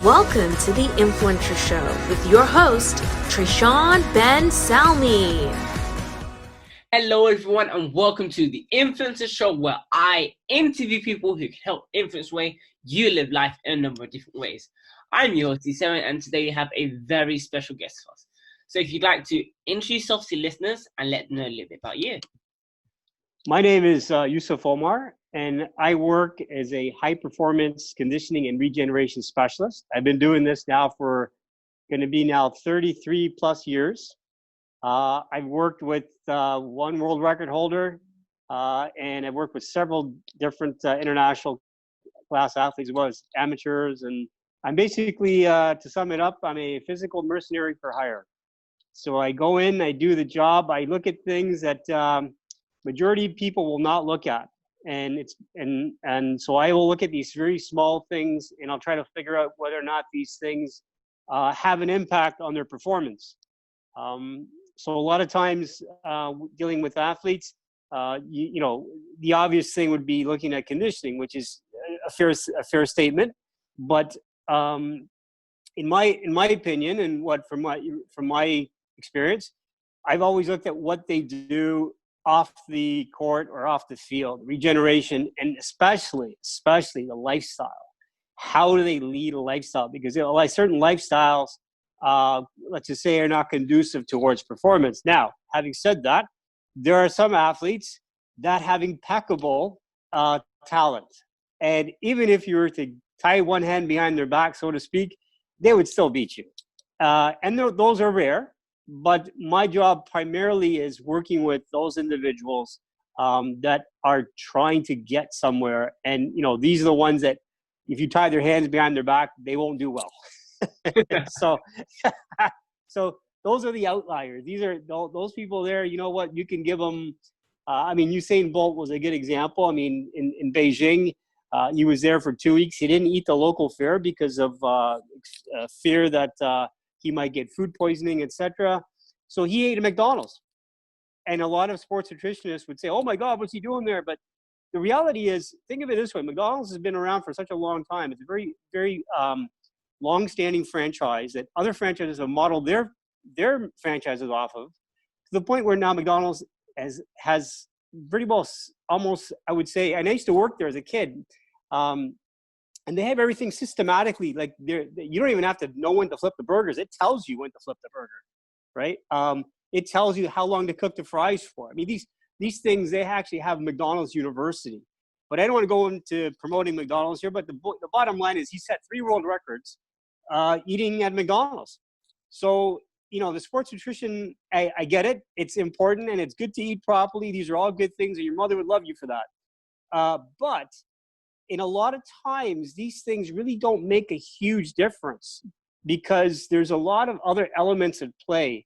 Welcome to the Influencer Show with your host, Trishawn Ben Salmi. Hello, everyone, and welcome to the Influencer Show, where I interview people who can help influence the way you live life in a number of different ways. I'm your host, D7, and today we have a very special guest for us. So if you'd like to introduce yourself to listeners and let them know a little bit about you. My name is Yusuf Omar, and I work as a high-performance conditioning and regeneration specialist. I've been doing this now for going to be now 33 plus years. I've worked with one world record holder, and I've worked with several different international class athletes as well as amateurs. And I'm basically, to sum it up, I'm a physical mercenary for hire. So I go in, I do the job, I look at things that majority of people will not look at. And so I will look at these very small things, and I'll try to figure out whether or not these things have an impact on their performance. So a lot of times dealing with athletes, you know, the obvious thing would be looking at conditioning, which is a fair statement. But in my opinion, and from my experience, I've always looked at what they do off the court or off the field, regeneration, and especially the lifestyle. How do they lead a lifestyle? Because like certain lifestyles, let's just say, are not conducive towards performance. Now, having said that, there are some athletes that have impeccable talent, and even if you were to tie one hand behind their back, so to speak, they would still beat you. And those are rare. But my job primarily is working with those individuals that are trying to get somewhere. And, you know, these are the ones that if you tie their hands behind their back, they won't do well. So those are the outliers. These are those people there, you know what, you can give them, I mean, Usain Bolt was a good example. I mean, in Beijing, he was there for 2 weeks. He didn't eat the local fare because of fear that he might get food poisoning, etc. So he ate at McDonald's. And a lot of sports nutritionists would say, oh my God, what's he doing there? But the reality is, think of it this way. McDonald's has been around for such a long time. It's a very, very long-standing franchise that other franchises have modeled their franchises off of, to the point where now McDonald's has pretty well almost, I would say, and I used to work there as a kid, and they have everything systematically. Like you don't even have to know when to flip the burgers. It tells you when to flip the burger, right? It tells you how long to cook the fries for. I mean, these things, they actually have McDonald's University. But I don't want to go into promoting McDonald's here, but the bottom line is he set 3 world records eating at McDonald's. So, you know, the sports nutrition, I get it. It's important and it's good to eat properly. These are all good things, and your mother would love you for that. But in a lot of times, these things really don't make a huge difference because there's a lot of other elements at play.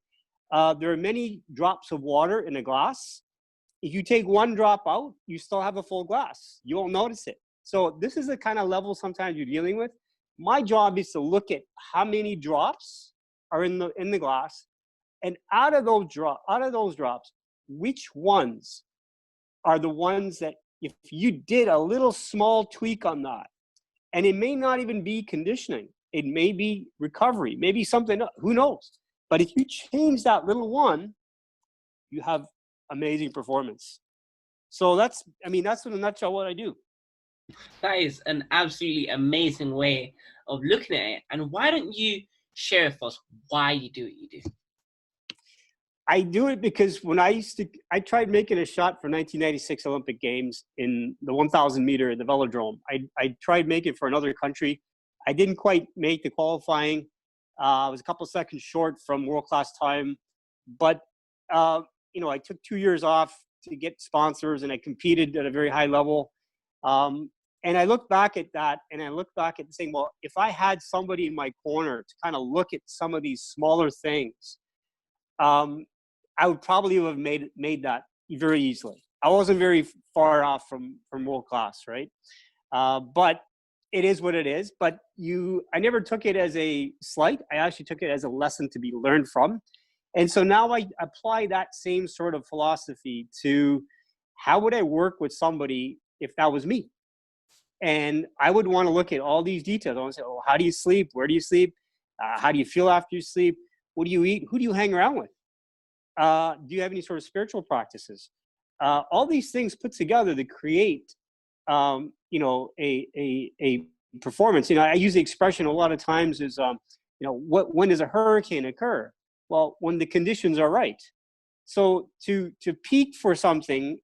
There are many drops of water in a glass. If you take one drop out, you still have a full glass. You won't notice it. So this is the kind of level sometimes you're dealing with. My job is to look at how many drops are in the glass, and out of those drops, which ones are the ones that, if you did a little small tweak on that, and it may not even be conditioning, it may be recovery, maybe something, who knows? But if you change that little one, you have amazing performance. So that's in a nutshell what I do. That is an absolutely amazing way of looking at it. And why don't you share with us why you do what you do? I do it because when I tried making a shot for 1996 Olympic Games in the 1,000 meter, the velodrome. I tried making it for another country. I didn't quite make the qualifying. I was a couple seconds short from world-class time. But, you know, I took 2 years off to get sponsors, and I competed at a very high level. And I look back at that, and I look back at saying, well, if I had somebody in my corner to kind of look at some of these smaller things, I would probably have made that very easily. I wasn't very far off from world class, right? But it is what it is. But I never took it as a slight. I actually took it as a lesson to be learned from. And so now I apply that same sort of philosophy to how would I work with somebody if that was me? And I would want to look at all these details. I want to say, oh, how do you sleep? Where do you sleep? How do you feel after you sleep? What do you eat? Who do you hang around with? Do you have any sort of spiritual practices? All these things put together to create, a performance. I use the expression a lot of times is, when does a hurricane occur? Well, when the conditions are right. So to peak for something,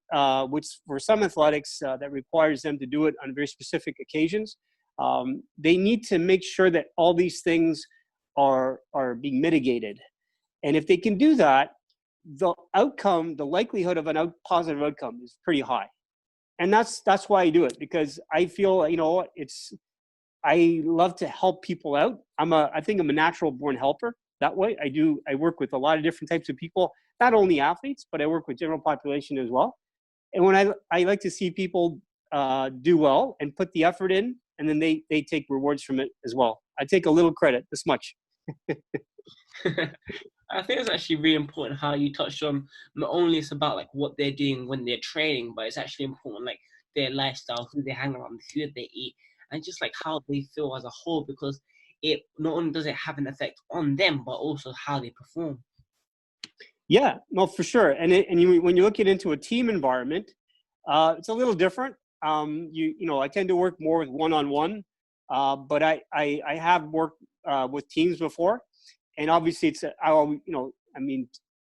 which for some athletics that requires them to do it on very specific occasions, they need to make sure that all these things are being mitigated. And if they can do that, the likelihood of a positive outcome is pretty high. And that's why I do it, because I feel, I love to help people out. I think I'm a natural born helper that way. I work with a lot of different types of people, not only athletes, but I work with general population as well. And when I like to see people do well and put the effort in, and then they take rewards from it as well. I take a little credit, this much. I think it's actually really important how you touched on, not only it's about like what they're doing when they're training, but it's actually important like their lifestyle, who they hang around, who they eat, and just like how they feel as a whole, because it not only does it have an effect on them, but also how they perform. Yeah, no, for sure. And when you look into a team environment, it's a little different. I tend to work more with one-on-one, but I have worked with teams before, and obviously it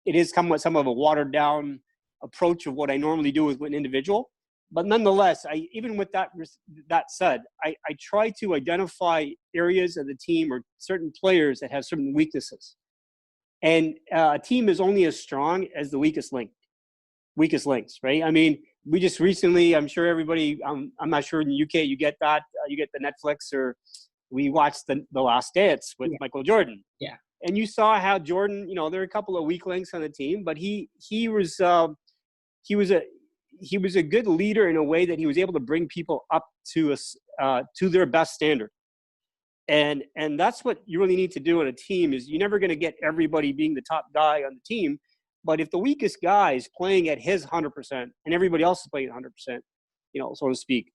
is somewhat of a watered down approach of what I normally do with an individual. But nonetheless, even with that said, I try to identify areas of the team or certain players that have certain weaknesses. And a team is only as strong as the weakest links, right? I mean, we just recently, I'm sure everybody, I'm not sure in the UK you get that, you get the Netflix, or we watched the Last Dance with Michael Jordan. Yeah. And you saw how Jordan, there are a couple of weak links on the team, but he was a good leader in a way that he was able to bring people up to their best standard. And that's what you really need to do in a team. Is you're never going to get everybody being the top guy on the team, but if the weakest guy is playing at his 100% and everybody else is playing at 100%, so to speak,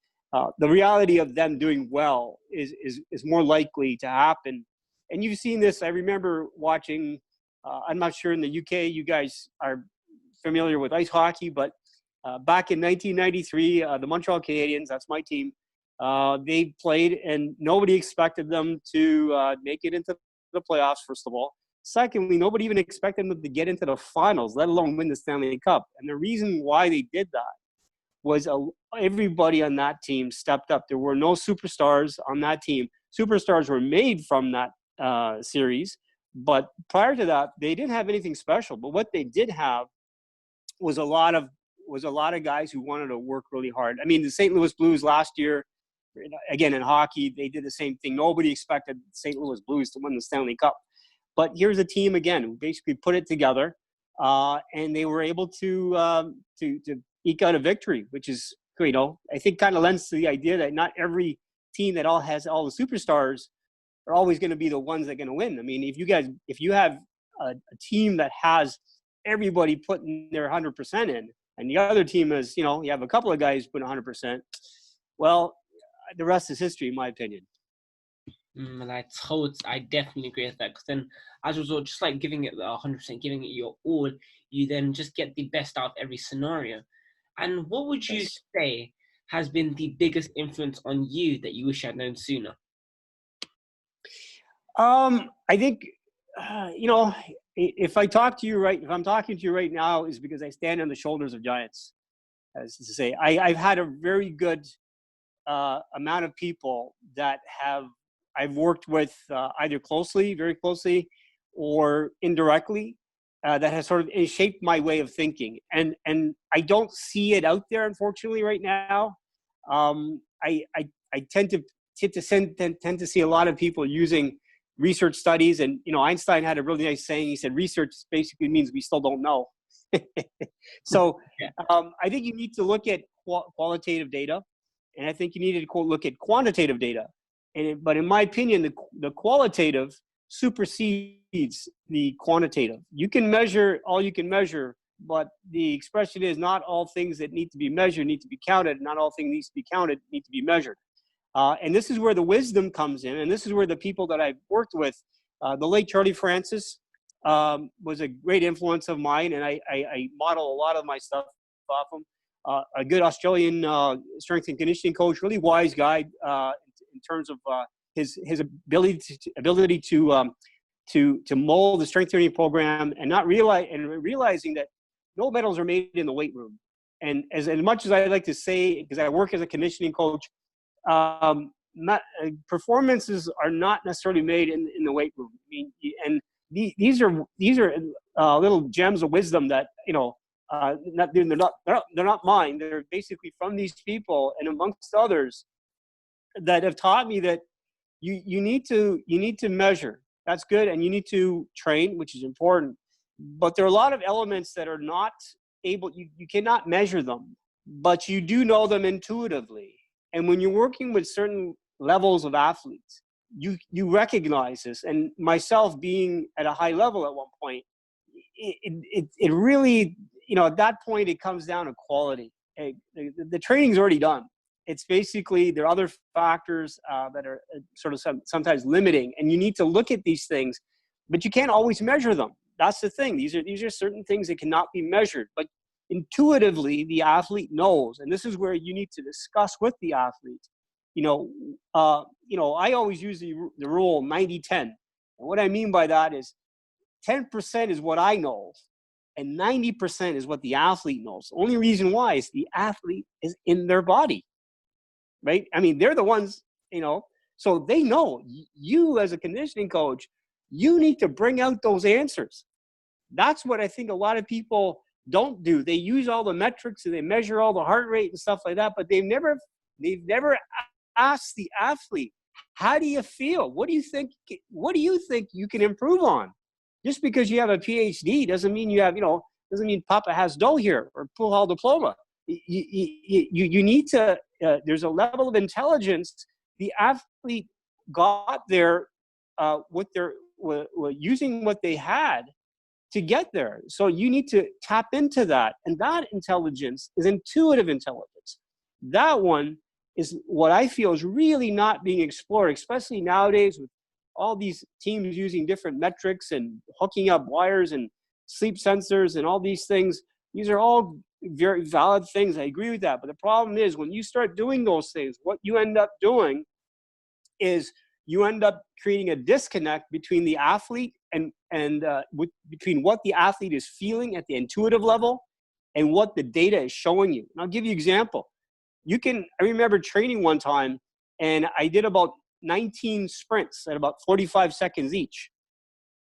the reality of them doing well is more likely to happen. And you've seen this. I remember watching. I'm not sure in the UK you guys are familiar with ice hockey, but back in 1993, the Montreal Canadiens, that's my team, they played, and nobody expected them to make it into the playoffs, first of all. Secondly, nobody even expected them to get into the finals, let alone win the Stanley Cup. And the reason why they did that was everybody on that team stepped up. There were no superstars on that team. Superstars were made from that series, but prior to that, they didn't have anything special. But what they did have was a lot of guys who wanted to work really hard. I mean, the St. Louis Blues last year, again in hockey, they did the same thing. Nobody expected St. Louis Blues to win the Stanley Cup. But here's a team, again, who basically put it together, and they were able to eke out a victory, which is, I think kind of lends to the idea that not every team that has all the superstars are always going to be the ones that are going to win. I mean, if you have a team that has everybody putting their 100% in, and the other team is, you have a couple of guys putting 100%, well, the rest is history, in my opinion. And I definitely agree with that, because then as a result, just like giving it 100%, giving it your all, you then just get the best out of every scenario. And what would you say has been the biggest influence on you that you wish I'd known sooner? I think, if I'm talking to you right now, is because I stand on the shoulders of giants. As to say, I've had a very good amount of people that I've worked with either very closely, or indirectly, that has sort of shaped my way of thinking. And I don't see it out there, unfortunately, right now. I tend to see a lot of people using research studies, and Einstein had a really nice saying. He said, "Research basically means we still don't know." So I think you need to look at qualitative data, and I think you need to look at quantitative data. But in my opinion, the qualitative supersedes the quantitative. You can measure all you can measure, but the expression is not all things that need to be measured need to be counted. Not all things need to be counted need to be measured. And this is where the wisdom comes in. And this is where the people that I've worked with, the late Charlie Francis was a great influence of mine. And I model a lot of my stuff off him. A good Australian strength and conditioning coach, really wise guy in terms of his ability to mold the strength training program and realizing that gold medals are made in the weight room. And as much as I like to say, because I work as a conditioning coach, performances are not necessarily made in the weight room. I mean, and these are little gems of wisdom that, you know, they're not mine. They're basically from these people and amongst others that have taught me that you need to measure. That's good, and you need to train, which is important. But there are a lot of elements that are not able. You cannot measure them, but you do know them intuitively. And when you're working with certain levels of athletes, you recognize this. And myself being at a high level at one point, it really, you know, at that point it comes down to quality. The training's already done. It's basically, there are other factors that are sort of sometimes limiting, and you need to look at these things, but you can't always measure them. That's the thing. These are certain things that cannot be measured, but intuitively the athlete knows, and this is where you need to discuss with the athlete. You know, I always use the rule 90-10. And what I mean by that is 10% is what I know, and 90% is what the athlete knows. The only reason why is the athlete is in their body. Right? I mean, they're the ones, you know, so they know. You as a conditioning coach, you need to bring out those answers. That's what I think a lot of people don't do. They use all the metrics and they measure all the heart rate and stuff like that, but they've never asked the athlete, how do you feel? What do you think you can improve on? Just because you have a PhD doesn't mean you have, you know, doesn't mean Papa has dough here or pool hall diploma. You need to, there's a level of intelligence. The athlete got there using what they had to get there. So you need to tap into that. And that intelligence is intuitive intelligence. That one is what I feel is really not being explored, especially nowadays with all these teams using different metrics and hooking up wires and sleep sensors and all these things. These are all very valid things. I agree with that. But the problem is when you start doing those things, what you end up doing is you end up creating a disconnect between the athlete and between what the athlete is feeling at the intuitive level and what the data is showing you. And I'll give you an example. I remember training one time and I did about 19 sprints at about 45 seconds each.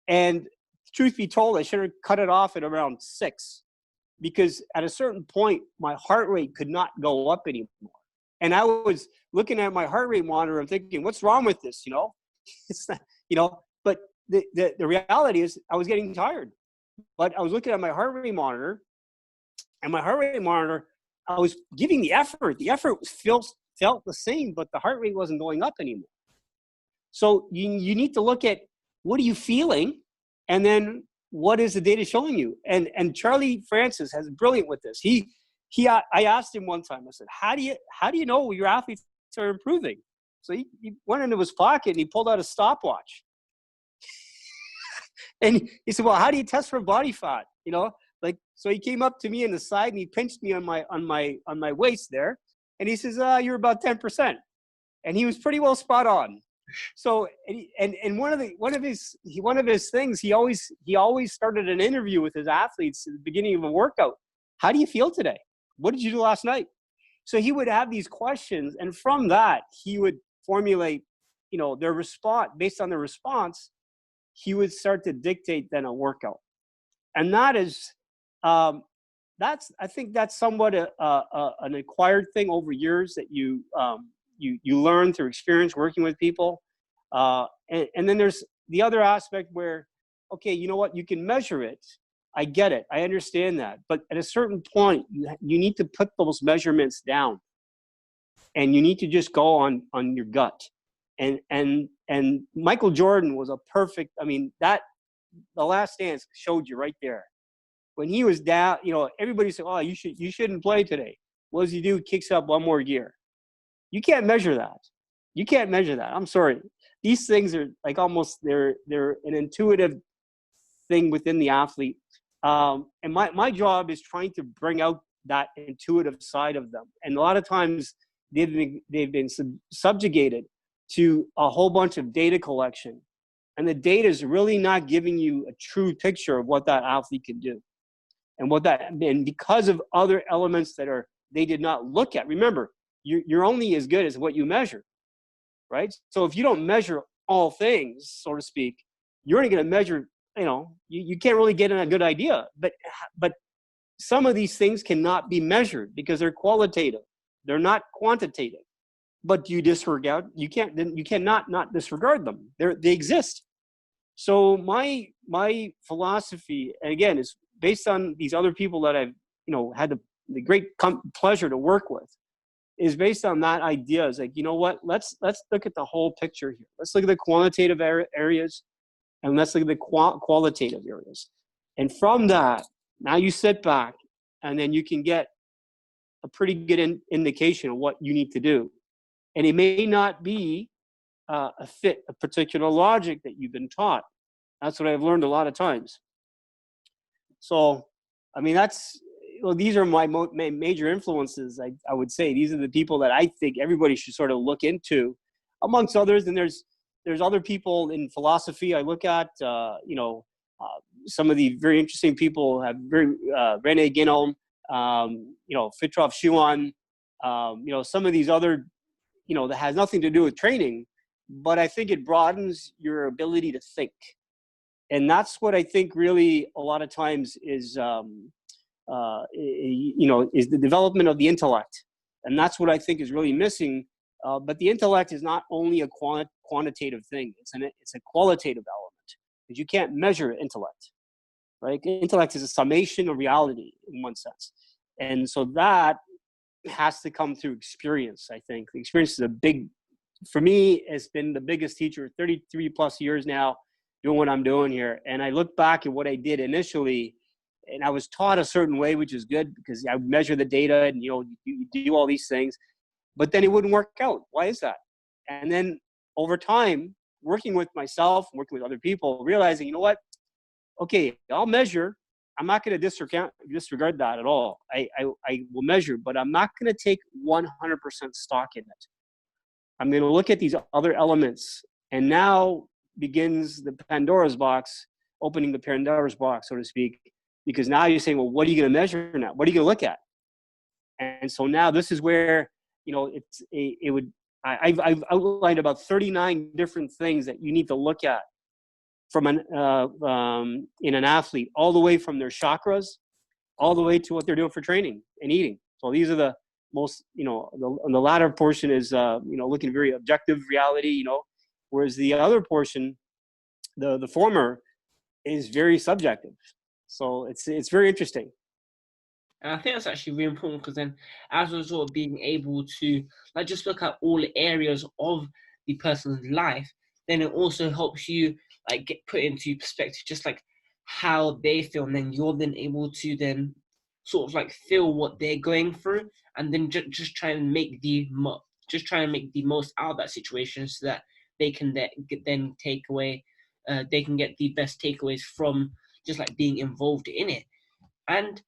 And truth be told, I should have cut it off at around 6. Because at a certain point, my heart rate could not go up anymore. And I was looking at my heart rate monitor and thinking, what's wrong with this? You know, it's not, you know, but the reality is I was getting tired. But I was looking at my heart rate monitor, and my heart rate monitor, I was giving the effort. The effort felt the same, but the heart rate wasn't going up anymore. So you need to look at what are you feeling, and then what is the data showing you? And Charlie Francis has brilliant with this. I asked him one time, I said, how do you know your athletes are improving? So he went into his pocket and he pulled out a stopwatch. And he said, well, how do you test for body fat? You know, like, so he came up to me on the side and he pinched me on my waist there. And he says, you're about 10%. And he was pretty well spot on. So, and one of his things, he always started an interview with his athletes at the beginning of a workout. How do you feel today? What did you do last night? So he would have these questions, and from that he would formulate, you know, their response. Based on their response, he would start to dictate then a workout. And that is, I think that's somewhat an acquired thing over years that you learn through experience working with people. And then there's the other aspect where, okay, you know what, you can measure it. I get it. I understand that. But at a certain point, you need to put those measurements down. And you need to just go on your gut. And Michael Jordan was a perfect, I mean, The Last Dance showed you right there. When he was down, you know, everybody said, oh, you shouldn't play today. What does he do? Kicks up one more gear. You can't measure that. You can't measure that. I'm sorry. These things are like almost they're an intuitive thing within the athlete. And my job is trying to bring out that intuitive side of them. And a lot of times they've been subjugated to a whole bunch of data collection. And the data is really not giving you a true picture of what that athlete can do. And because of other elements that they did not look at. Remember, you're only as good as what you measure, right? So if you don't measure all things, so to speak, you're only going to measure, you can't really get a good idea. But some of these things cannot be measured because they're qualitative. They're not quantitative. But you cannot not disregard them. They exist. So my philosophy, and again, is based on these other people that I've had the great pleasure to work with, is based on that idea. Is like, you know what? Let's look at the whole picture here. Let's look at the quantitative areas, and let's look at the qualitative areas. And from that, now you sit back, and then you can get a pretty good indication of what you need to do. And it may not be a particular logic that you've been taught. That's what I've learned a lot of times. So, I mean, these are my major influences. I would say these are the people that I think everybody should sort of look into, amongst others. And there's other people in philosophy I look at. Some of the very interesting people have René Guénon, Fritjof Schuon, some of these other, that has nothing to do with training, but I think it broadens your ability to think. And that's what I think really a lot of times is the development of the intellect. And that's what I think is really missing. But the intellect is not only a quantitative thing. It's a qualitative element, because you can't measure intellect, right? Intellect is a summation of reality in one sense. And so that has to come through experience, I think. The experience is for me, has been the biggest teacher, 33 plus years now, doing what I'm doing here. And I look back at what I did initially, and I was taught a certain way, which is good because I measure the data and, you do all these things, but then it wouldn't work out. Why is that? And then over time, working with myself, working with other people, realizing, you know what? Okay, I'll measure. I'm not going to disregard that at all. I will measure, but I'm not going to take 100% stock in it. I'm going to look at these other elements, and now begins the Pandora's box, opening the Pandora's box, so to speak, because now you're saying, well, what are you going to measure now? What are you going to look at? And so now this is where, I've outlined about 39 different things that you need to look at from in an athlete, all the way from their chakras, all the way to what they're doing for training and eating. So these are the most, the latter portion is, looking very objective reality, whereas the other portion, the former, is very subjective. So it's very interesting. And I think that's actually really important, because then as a result of being able to just look at all areas of the person's life, then it also helps you get put into perspective, just like how they feel, and then you're then able to then sort of feel what they're going through, and then just try and make the most out of that situation, so that they can then take away, they can get the best takeaways from just being involved in it. And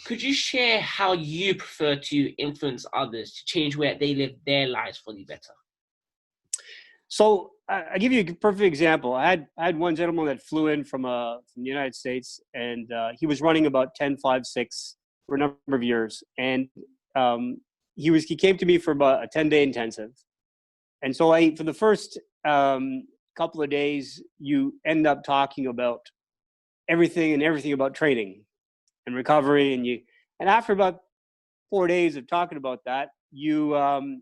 could you share how you prefer to influence others to change where they live their lives for the better? So I give you a perfect example. I had one gentleman that flew in from the United States, and he was running about 10.5.6 for a number of years. And he came to me for about a 10-day intensive. And so for the first couple of days, you end up talking about everything about training and recovery. And after about 4 days of talking about that, you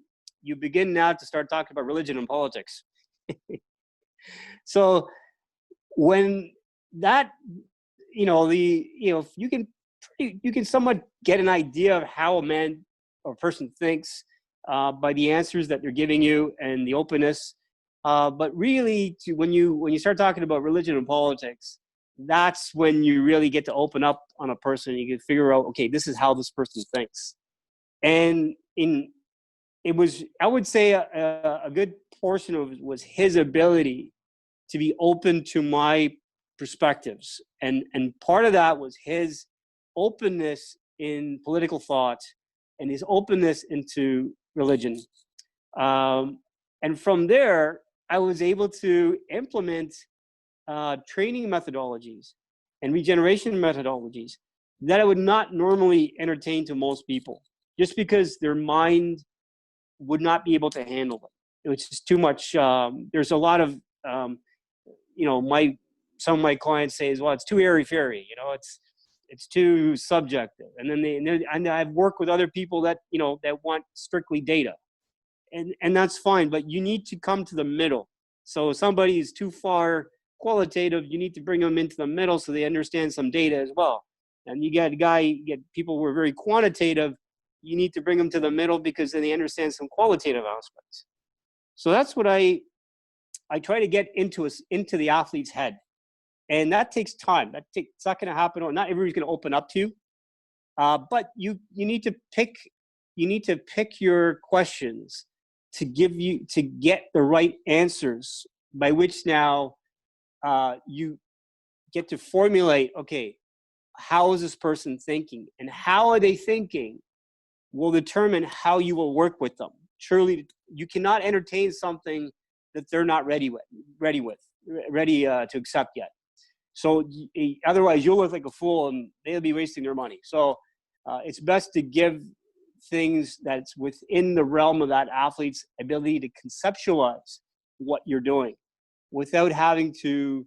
begin now to start talking about religion and politics. So when that, you can somewhat get an idea of how a man or person thinks by the answers that they're giving you and the openness. But really, when you start talking about religion and politics, that's when you really get to open up on a person. You can figure out, okay, this is how this person thinks. And it was, I would say, a good portion of it was his ability to be open to my perspectives. And part of that was his openness in political thought and his openness into religion. And from there, I was able to implement training methodologies and regeneration methodologies that I would not normally entertain to most people, just because their mind would not be able to handle it. It was just too much. There's a lot of, some of my clients say, well, it's too airy-fairy, it's too subjective. And then and I've worked with other people that, that want strictly data. And that's fine, but you need to come to the middle. So if somebody is too far qualitative, you need to bring them into the middle so they understand some data as well. And you get people who are very quantitative, you need to bring them to the middle because then they understand some qualitative aspects. So that's what I try to get into the athlete's head. And that takes time. It's not going to happen, or not everybody's going to open up to you. But you need to pick your questions to get the right answers, by which now you get to formulate, okay, how is this person thinking, and how are they thinking will determine how you will work with them. Surely you cannot entertain something that they're not ready to accept yet. So otherwise you'll look like a fool and they'll be wasting their money. So it's best to give things that's within the realm of that athlete's ability to conceptualize what you're doing without having to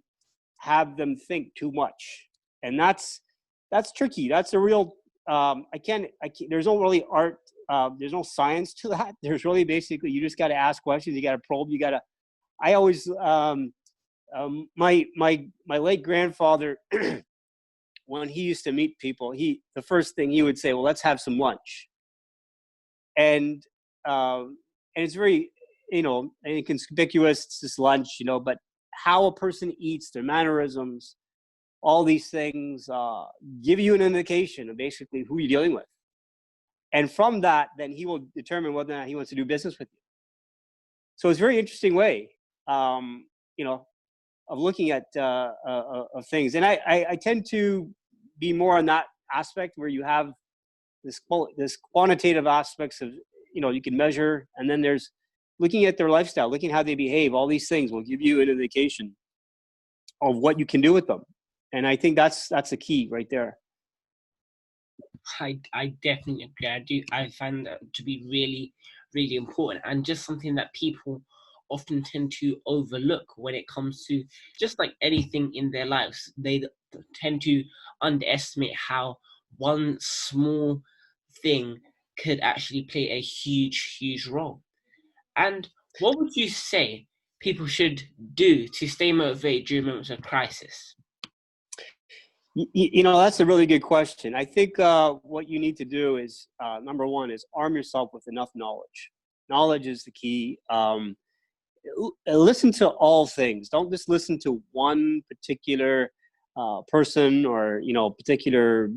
have them think too much. And that's tricky. That's a real, there's no really art. There's no science to that. There's really basically, you just got to ask questions. You got to probe. I always, my late grandfather, when he used to meet people, the first thing he would say, well, let's have some lunch. And it's very, inconspicuous, it's just lunch, but how a person eats, their mannerisms, all these things give you an indication of basically who you're dealing with. And from that, then he will determine whether or not he wants to do business with you. So it's a very interesting way, of looking at of things. And I tend to be more on that aspect where you have this quantitative aspects of, you can measure, and then there's looking at their lifestyle, looking at how they behave. All these things will give you an indication of what you can do with them. And I think that's the key right there. I definitely agree. I find that to be really, really important, and just something that people often tend to overlook when it comes to just like anything in their lives. They tend to underestimate how one small thing could actually play a huge, huge role. And what would you say people should do to stay motivated during moments of crisis? That's a really good question. I think what you need to do is, number one, is arm yourself with enough knowledge. Knowledge is the key. Listen to all things. Don't just listen to one particular person or, particular,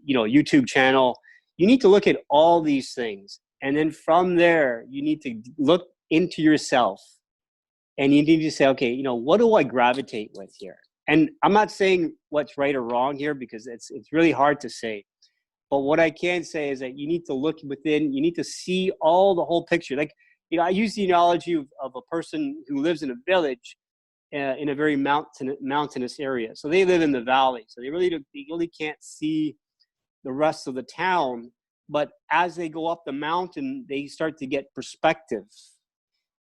YouTube channel. You need to look at all these things. And then from there, you need to look into yourself and you need to say, okay, what do I gravitate with here? And I'm not saying what's right or wrong here because it's really hard to say. But what I can say is that you need to look within, you need to see the whole picture. Like, I use the analogy of a person who lives in a village in a very mountainous area. So they live in the valley. So they really can't see the rest of the town. But as they go up the mountain, they start to get perspective.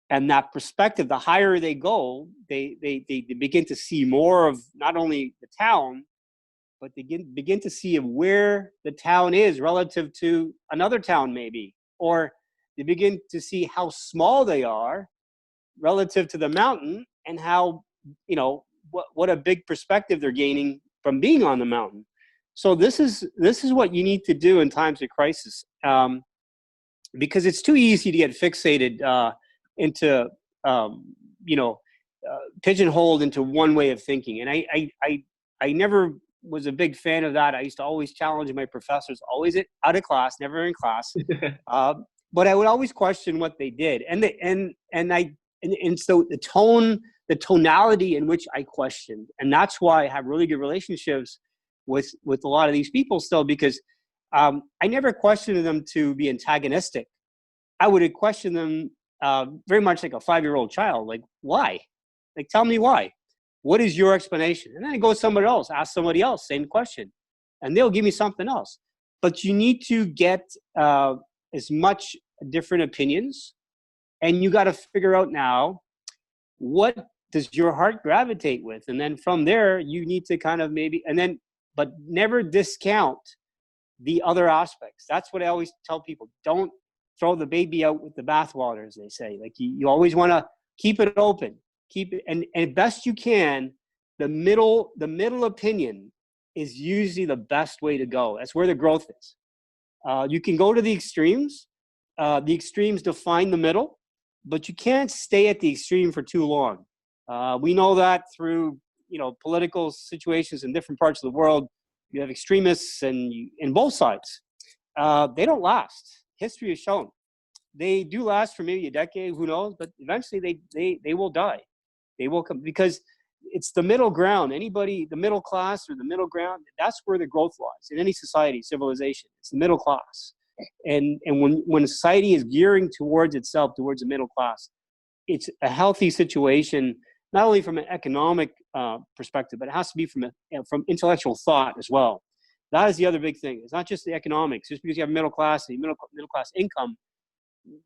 And that perspective, the higher they go, they begin to see more of not only the town, but they begin to see where the town is relative to another town maybe. Or they begin to see how small they are relative to the mountain and how, what a big perspective they're gaining from being on the mountain. So this is what you need to do in times of crisis, because it's too easy to get fixated into, pigeonholed into one way of thinking. And I never was a big fan of that. I used to always challenge my professors, always out of class, never in class. But I would always question what they did. And and so the tonality in which I question, and that's why I have really good relationships with a lot of these people still, because I never questioned them to be antagonistic. I would question them very much like a 5-year-old child, like, why? Like, tell me why. What is your explanation? And then I go somewhere else, ask somebody else, same question, and they'll give me something else. But you need to get as much different opinions, and you got to figure out now, what does your heart gravitate with? And then from there, you need to kind of but never discount the other aspects. That's what I always tell people. Don't throw the baby out with the bathwater, as they say. Like, you always want to keep it open, keep it, and best you can, the middle opinion is usually the best way to go. That's where the growth is. You can go to the extremes. The extremes define the middle, but you can't stay at the extreme for too long. We know that through political situations in different parts of the world. You have extremists in both sides. They don't last. History has shown they do last for maybe a decade, who knows, but eventually they will die. They will come, because it's the middle ground. The middle class or the middle ground, that's where the growth lies in any society, civilization. It's the middle class. And when a society is gearing towards itself, towards the middle class, it's a healthy situation, not only from an economic perspective, but it has to be from intellectual thought as well. That is the other big thing. It's not just the economics. Just because you have middle class and middle class income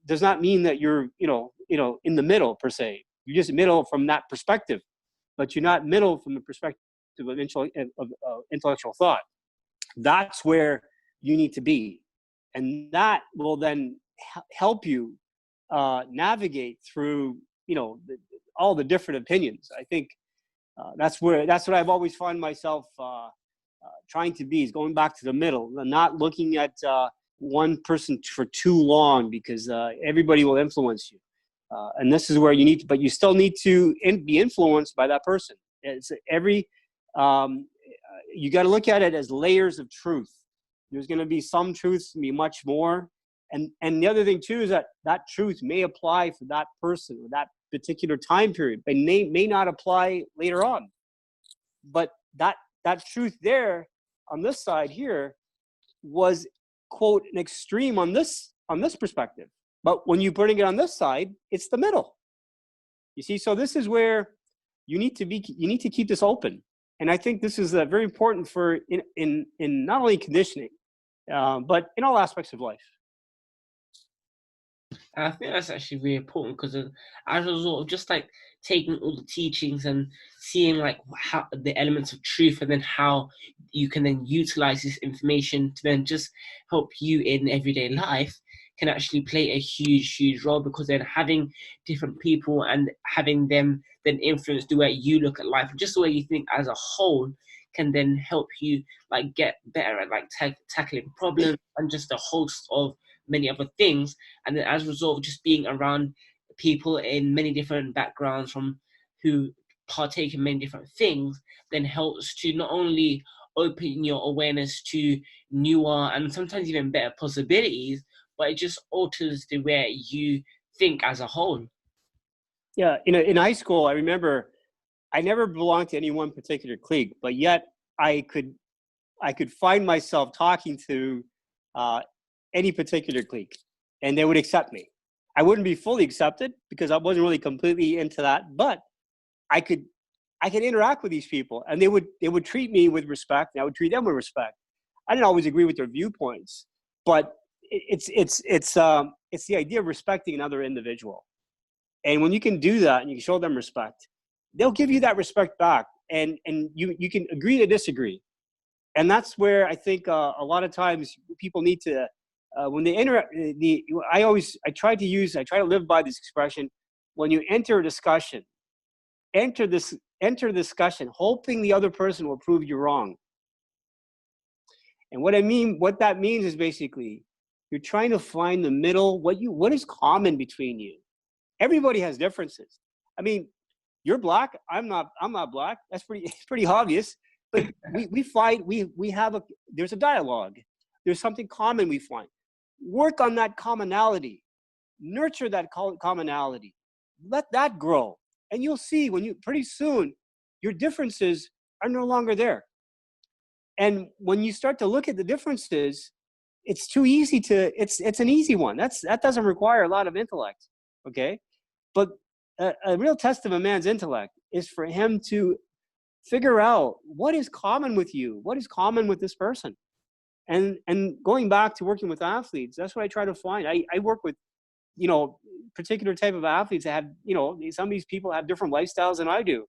does not mean that you're in the middle per se. You're just middle from that perspective, but you're not middle from the perspective of intellectual thought. That's where you need to be, and that will then help you navigate through all the different opinions. I think that's what I've always found myself trying to be, is going back to the middle, not looking at one person for too long, because everybody will influence you. And this is where you need to, but you still need to be influenced by that person. It's you got to look at it as layers of truth. There's going to be some truths, be much more. And the other thing too is that truth may apply for that person or that particular time period, but may not apply later on. But that truth there on this side here was, quote, an extreme on this perspective. But when you're putting it on this side, it's the middle. You see, so this is where you need to keep this open. And I think this is very important for in not only conditioning, but in all aspects of life. I think that's actually really important, because as a result of just like taking all the teachings and seeing like how the elements of truth, and then how you can then utilize this information to then just help you in everyday life, can actually play a huge role, because then having different people and having them then influence the way you look at life, just the way you think as a whole, can then help you like get better at like tackling problems and just a host of many other things. And then as a result of just being around people in many different backgrounds from who partake in many different things, then helps to not only open your awareness to newer and sometimes even better possibilities, but it just alters the way you think as a whole. Yeah, in high school, I remember I never belonged to any one particular clique, but yet I could find myself talking to any particular clique, and they would accept me. I wouldn't be fully accepted because I wasn't really completely into that, but I could interact with these people, and they would treat me with respect, and I would treat them with respect. I didn't always agree with their viewpoints, but it's the idea of respecting another individual. And when you can do that and you can show them respect, they'll give you that respect back, and you can agree to disagree. And that's where I think a lot of times people need to, when they interact, I try to live by this expression: when you enter a discussion, enter discussion hoping the other person will prove you wrong. And what that means is basically you're trying to find the middle, what is common between you. Everybody has differences. I mean, you're black, I'm not black. That's pretty obvious. But there's a dialogue. There's something common we find. Work on that commonality. Nurture that commonality. let that grow. And you'll see pretty soon, your differences are no longer there. And when you start to look at the differences, it's too easy it's an easy one. That doesn't require a lot of intellect. Okay. But a real test of a man's intellect is for him to figure out what is common with you, what is common with this person. And going back to working with athletes, that's what I try to find. I work with, particular type of athletes that have, some of these people have different lifestyles than I do.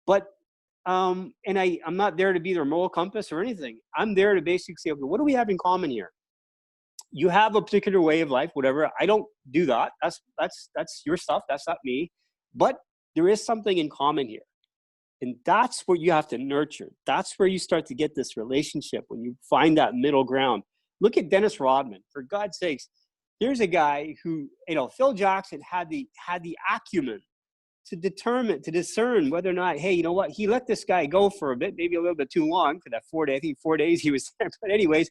But, and I'm not there to be their moral compass or anything. I'm there to basically say, okay, what do we have in common here? You have a particular way of life, whatever. I don't do that. That's your stuff. That's not me. But there is something in common here. And that's what you have to nurture. That's where you start to get this relationship, when you find that middle ground. Look at Dennis Rodman. For God's sakes, here's a guy who, Phil Jackson had the acumen to discern whether or not, hey, you know what? He let this guy go for a bit, maybe a little bit too long for that 4 day. I think 4 days he was there. But anyways,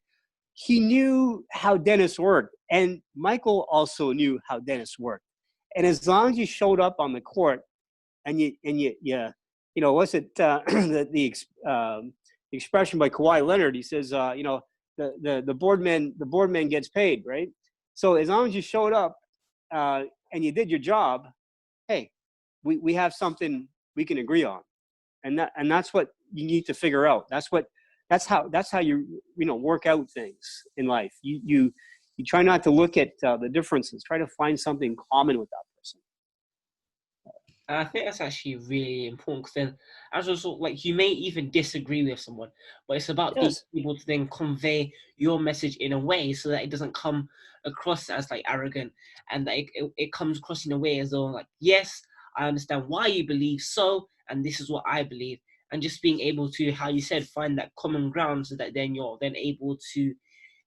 he knew how Dennis worked. And Michael also knew how Dennis worked. And as long as you showed up on the court and you what's it, the expression by Kawhi Leonard, he says, the board man gets paid, right? So as long as you showed up and you did your job, hey, we have something we can agree on. And that's what you need to figure out. That's how you work out things in life. You try not to look at the differences. Try to find something common with that person. I think that's actually really important, because then, as a result, like, you may even disagree with someone, but it's about being able to then convey your message in a way so that it doesn't come across as like arrogant, and that it comes across in a way as though, like, yes, I understand why you believe so, and this is what I believe, and just being able to, how you said, find that common ground, so that then you're then able to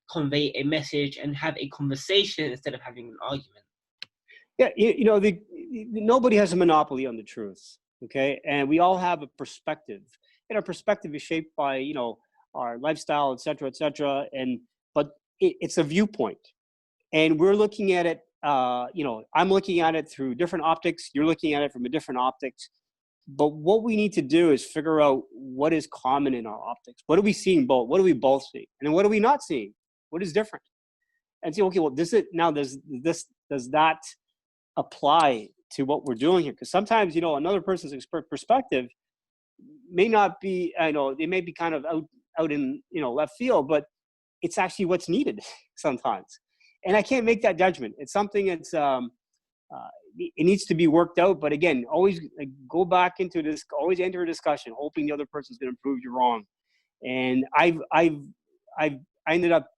convey a message and have a conversation instead of having an argument. Yeah, nobody has a monopoly on the truth, okay? And we all have a perspective, and our perspective is shaped by, our lifestyle, et cetera, but it's a viewpoint, and we're looking at it. I'm looking at it through different optics. You're looking at it from a different optics. But what we need to do is figure out what is common in our optics. What are we seeing both? What do we both see? And then what are we not seeing? What is different? And say, okay, well, does that apply to what we're doing here? Because sometimes, another person's perspective may not be, they may be kind of out in, left field, but it's actually what's needed sometimes. And I can't make that judgment. It's something that's, it needs to be worked out. But again, always go back into this, always enter a discussion, hoping the other person's going to prove you wrong. And I ended up,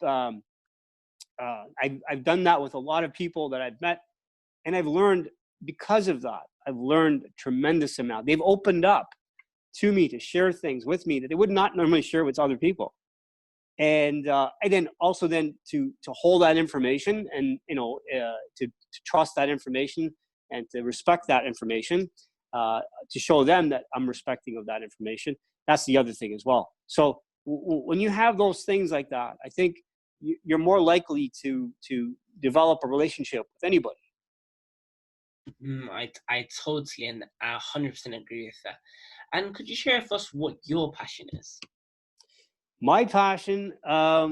I've done that with a lot of people that I've met, and I've learned because of that. I've learned a tremendous amount. They've opened up to me to share things with me that they would not normally share with other people. And then also then to hold that information and, to trust that information and to respect that information, to show them that I'm respecting of that information. That's the other thing as well. So when you have those things like that, I think you're more likely to develop a relationship with anybody. I totally and 100% agree with that. And could you share with us what your passion is? My passion, I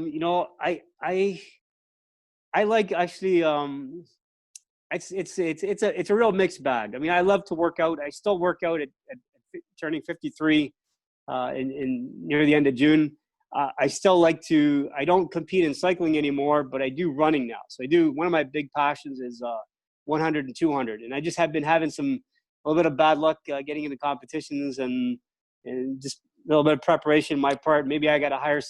like actually, it's a real mixed bag. I mean, I love to work out. I still work out at turning 53 in near the end of June. I still like to. I don't compete in cycling anymore, but I do running now. So I do. One of my big passions is 100 and 200, and I just have been having a little bit of bad luck getting into competitions and just a little bit of preparation on my part. Maybe I got to hire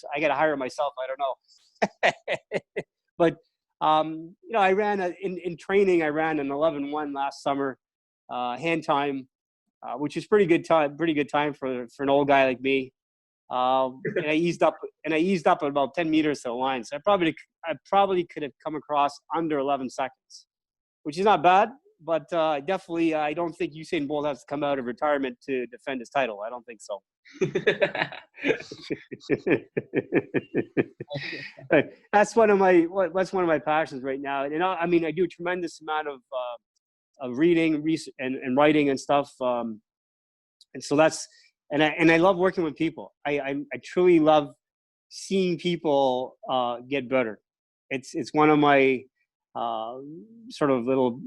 myself. I don't know. But I ran in training. I ran an 11:1 last summer, hand time, which is pretty good time for an old guy like me. And I eased up at about 10 meters to the line. So I probably could have come across under 11 seconds, which is not bad. But definitely, I don't think Usain Bolt has to come out of retirement to defend his title. I don't think so. That's one of my passions right now. And I do a tremendous amount of reading, and writing and stuff. And so that's, and I love working with people. I truly love seeing people get better. It's one of my sort of little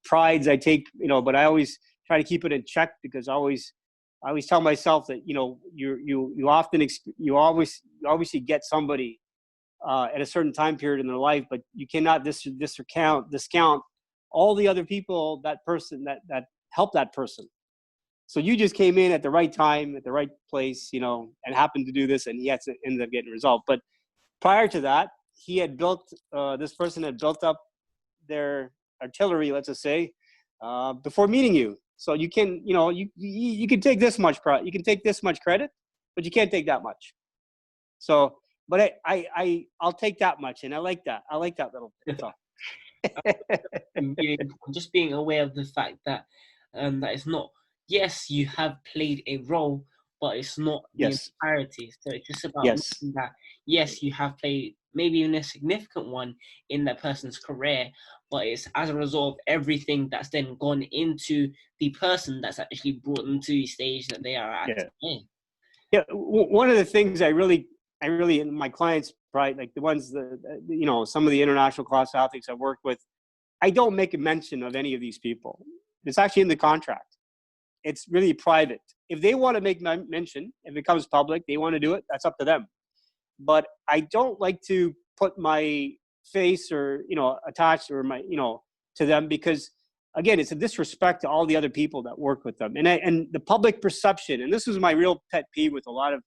prides I take, but I always try to keep it in check, because I always tell myself that, you often you obviously get somebody at a certain time period in their life, but you cannot discount all the other people, that helped that person. So you just came in at the right time, at the right place, and happened to do this, and he ended up getting a result. But prior to that, this person had built up their artillery, let's just say, before meeting you. So you can, you can take this much you can take this much credit, but you can't take that much. So, but I'll take that much, and I like that. I like that little talk. Just being aware of the fact that that it's not. Yes, you have played a role, but it's not the entirety. So it's just about knowing that, yes, you have played maybe even a significant one in that person's career, but it's as a result of everything that's then gone into the person that's actually brought them to the stage that they are at today. Yeah, one of the things I really, in my clients, right, like the ones that, some of the international class athletes I work with, I don't make a mention of any of these people. It's actually in the contract. It's really private. If they want to make mention, if it becomes public, they want to do it, that's up to them. But I don't like to put my face or, attached or my, to them, because again, it's a disrespect to all the other people that work with them. And the public perception, and this is my real pet peeve with a lot of,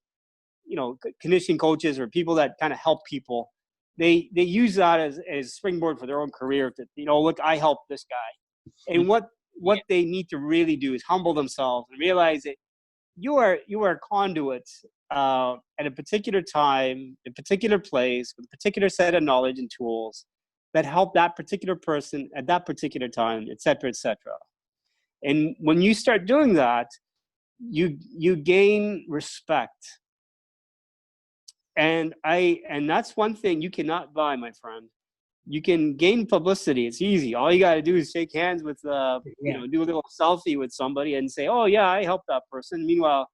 conditioning coaches or people that kind of help people, they use that as springboard for their own career to, look, I helped this guy. And what they need to really do is humble themselves and realize that you are a conduit at a particular time, a particular place, with a particular set of knowledge and tools that help that particular person at that particular time, et cetera, et cetera. And when you start doing that, you gain respect. And that's one thing you cannot buy, my friend. You can gain publicity. It's easy. All you got to do is shake hands with, do a little selfie with somebody and say, oh yeah, I helped that person. Meanwhile,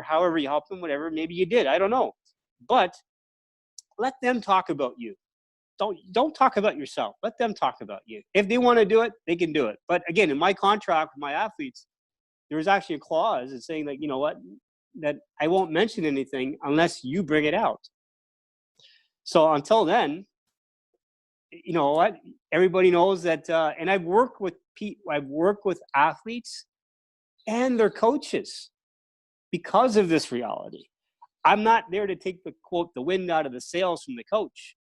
however you helped them, whatever, maybe you did. I don't know. But let them talk about you. Don't talk about yourself. Let them talk about you. If they want to do it, they can do it. But again, in my contract with my athletes, there was actually a clause that's saying that, that I won't mention anything unless you bring it out. So until then, everybody knows that, and I've worked with athletes and their coaches because of this reality. I'm not there to take the wind out of the sails from the coach.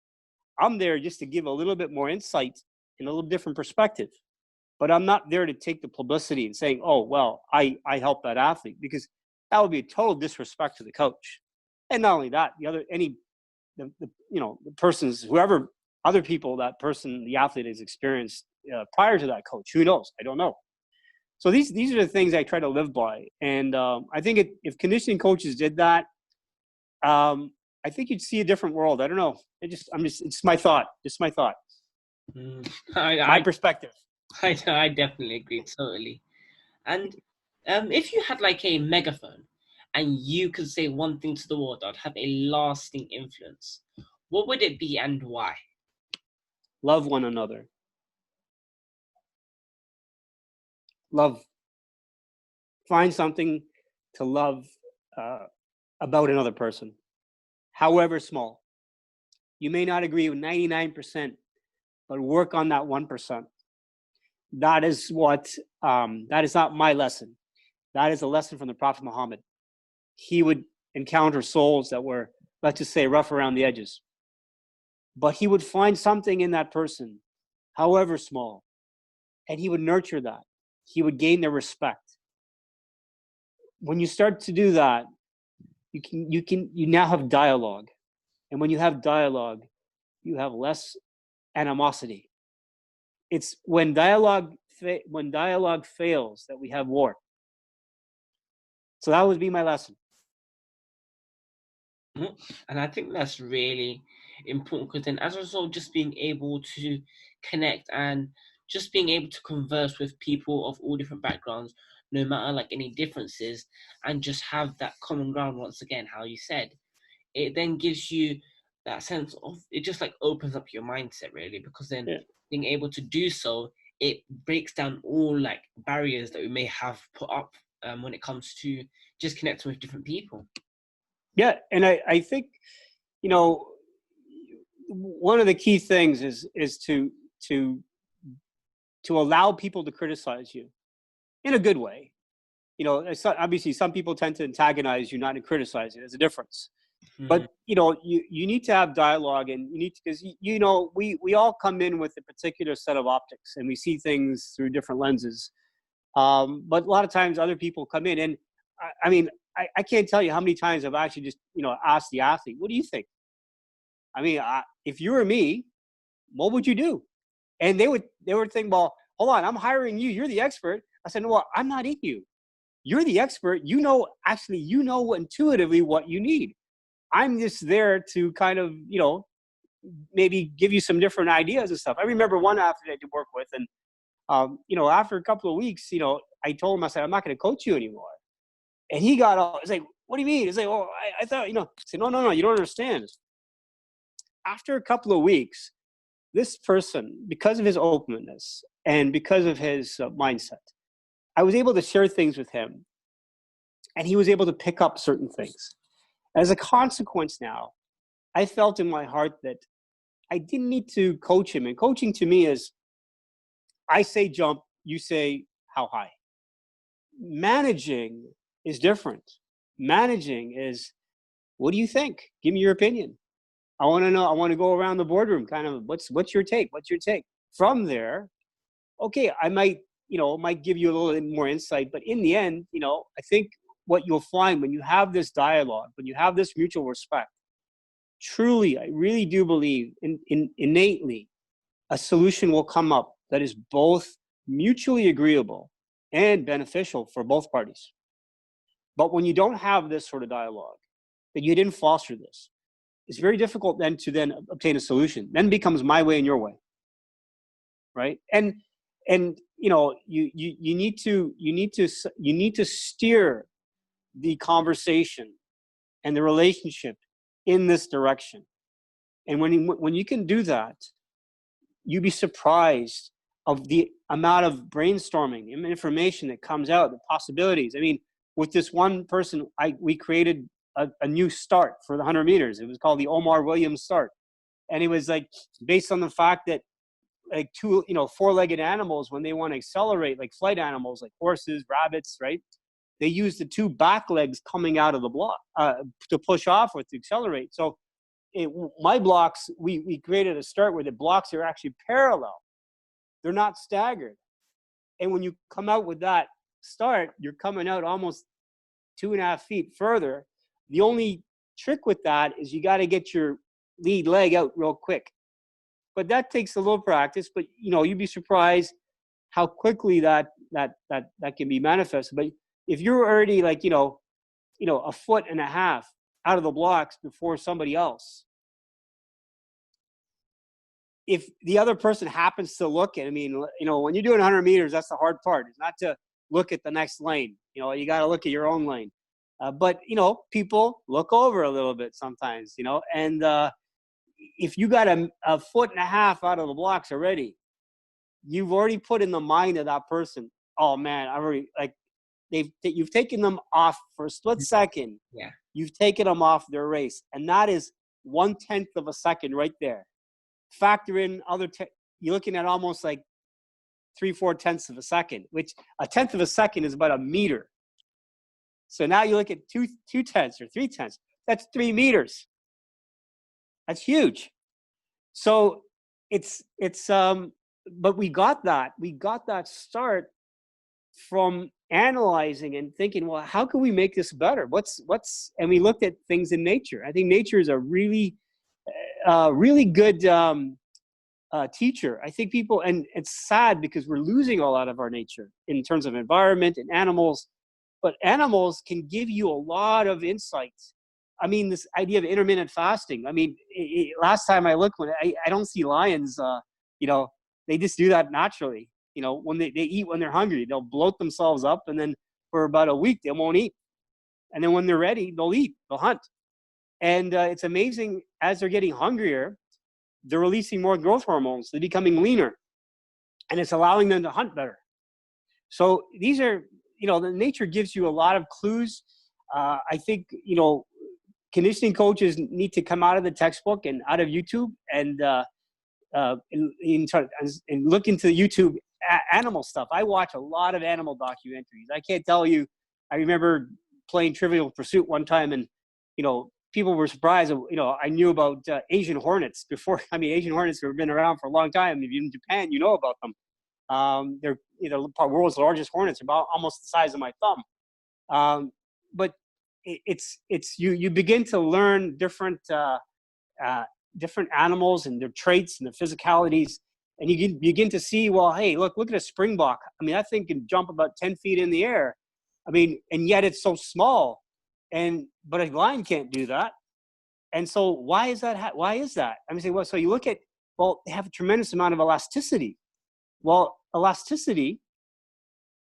I'm there just to give a little bit more insight and a little different perspective. But I'm not there to take the publicity and saying, oh, well, I helped that athlete, because that would be a total disrespect to the coach. And not only that, the person's, whoever, other people that person, the athlete has experienced prior to that coach. Who knows? I don't know. So these are the things I try to live by. And I think if conditioning coaches did that, I think you'd see a different world. I don't know. It's my thought. Just my thought. My perspective. I definitely agree, totally. And if you had like a megaphone and you could say one thing to the world that would have a lasting influence, what would it be and why? Love one another. Love. Find something to love about another person, however small. You may not agree with 99%, but work on that 1%. That is that is not my lesson. That is a lesson from the Prophet Muhammad. He would encounter souls that were, let's just say, rough around the edges. But he would find something in that person, however small, and he would nurture that. He would gain their respect. When you start to do that, you now have dialogue. And when you have dialogue, you have less animosity. It's when dialogue fails that we have war. So that would be my lesson. And I think that's really important, because then as a result, just being able to connect and just being able to converse with people of all different backgrounds, no matter like any differences, and just have that common ground once again, how you said, it then gives you that sense of, it just like opens up your mindset really, because then being able to do so, it breaks down all like barriers that we may have put up when it comes to just connecting with different people. Yeah, and I think, you know, one of the key things is to allow people to criticize you in a good way. You know, obviously some people tend to antagonize you, not to criticize you. There's a difference. Mm-hmm. But, you know, you need to have dialogue, and you need to, because, you know, we all come in with a particular set of optics and we see things through different lenses. But a lot of times other people come in, and I mean, I can't tell you how many times I've actually just, you know, asked the athlete, what do you think? I mean, if you were me, what would you do? And they would think, well, hold on, I'm hiring you. You're the expert. I said, no, well, I'm not in you. You're the expert. You know, actually, you know intuitively what you need. I'm just there to kind of, you know, maybe give you some different ideas and stuff. I remember one athlete I did work with, and, you know, after a couple of weeks, you know, I told him, I said, I'm not going to coach you anymore. And he got all, he's like, what do you mean? He's like, oh, I thought, you know, I said, no, you don't understand. After a couple of weeks, this person, because of his openness and because of his mindset, I was able to share things with him, and he was able to pick up certain things. As a consequence now, I felt in my heart that I didn't need to coach him. And coaching to me is, I say jump, you say how high. Managing is different. Managing is, what do you think? Give me your opinion. I want to know, I want to go around the boardroom, kind of, what's your take? What's your take? From there, okay, I might give you a little bit more insight, but in the end, you know, I think what you'll find when you have this dialogue, when you have this mutual respect, truly, I really do believe innately, a solution will come up that is both mutually agreeable and beneficial for both parties. But when you don't have this sort of dialogue, that you didn't foster this, it's very difficult then to obtain a solution. Then it becomes my way and your way, right? And you know, you need to steer the conversation and the relationship in this direction. And when you can do that, you'd be surprised of the amount of brainstorming and information that comes out, the possibilities. I mean, with this one person, we created a new start for the 100 meters. It was called the Omar Williams start. And it was like based on the fact that like two, you know, four-legged animals, when they want to accelerate, like flight animals, like horses, rabbits, right? They use the two back legs coming out of the block to push off with to accelerate. So my blocks, we created a start where the blocks are actually parallel. They're not staggered. And when you come out with that start, you're coming out almost 2.5 feet further. The only trick with that is you got to get your lead leg out real quick. But that takes a little practice, but you know, you'd be surprised how quickly that can be manifested. But if you're already like, you know, 1.5 feet out of the blocks before somebody else, if the other person happens to look at, I mean, you know, when you're doing 100 meters, that's the hard part. It's not to look at the next lane. You know, you got to look at your own lane. But, you know, people look over a little bit sometimes, you know, and if you got a 1.5 feet out of the blocks already, you've already put in the mind of that person, oh man, I already, like, you've taken them off for a split second. Yeah. You've taken them off their race. And that is 1/10 of a second right there. Factor in you're looking at almost like 3-4 tenths of a second, which 1/10 of a second is about a meter. So now you look at 2 tenths or 3 tenths. That's 3 meters. That's huge. So but we got that start from analyzing and thinking, well, how can we make this better? And we looked at things in nature. I think nature is a really good teacher. I think people, and it's sad because we're losing a lot of our nature in terms of environment and animals, but animals can give you a lot of insights. I mean, this idea of intermittent fasting. I mean, last time I looked, I don't see lions, you know, they just do that naturally. When they eat when they're hungry, they'll bloat themselves up, and then for about a week they won't eat. And then when they're ready, they'll eat, they'll hunt. And it's amazing, as they're getting hungrier, they're releasing more growth hormones. They're becoming leaner, and it's allowing them to hunt better. So these are, the nature gives you a lot of clues. I think, conditioning coaches need to come out of the textbook and out of YouTube and look into YouTube animal stuff. I watch a lot of animal documentaries. I can't tell you. I remember playing Trivial Pursuit one time, and people were surprised. I knew about Asian hornets before. I mean, Asian hornets have been around for a long time. If you're in Japan, you know about them. They're the world's largest hornets, about almost the size of my thumb. But it's you begin to learn different animals and their traits and their physicalities, and you begin to see, well, hey, look at a springbok. I mean, that thing can jump about 10 feet in the air. I mean, and yet it's so small. But a lion can't do that. And so why is that? Why is that? I mean, so you look at, they have a tremendous amount of elasticity. Well, elasticity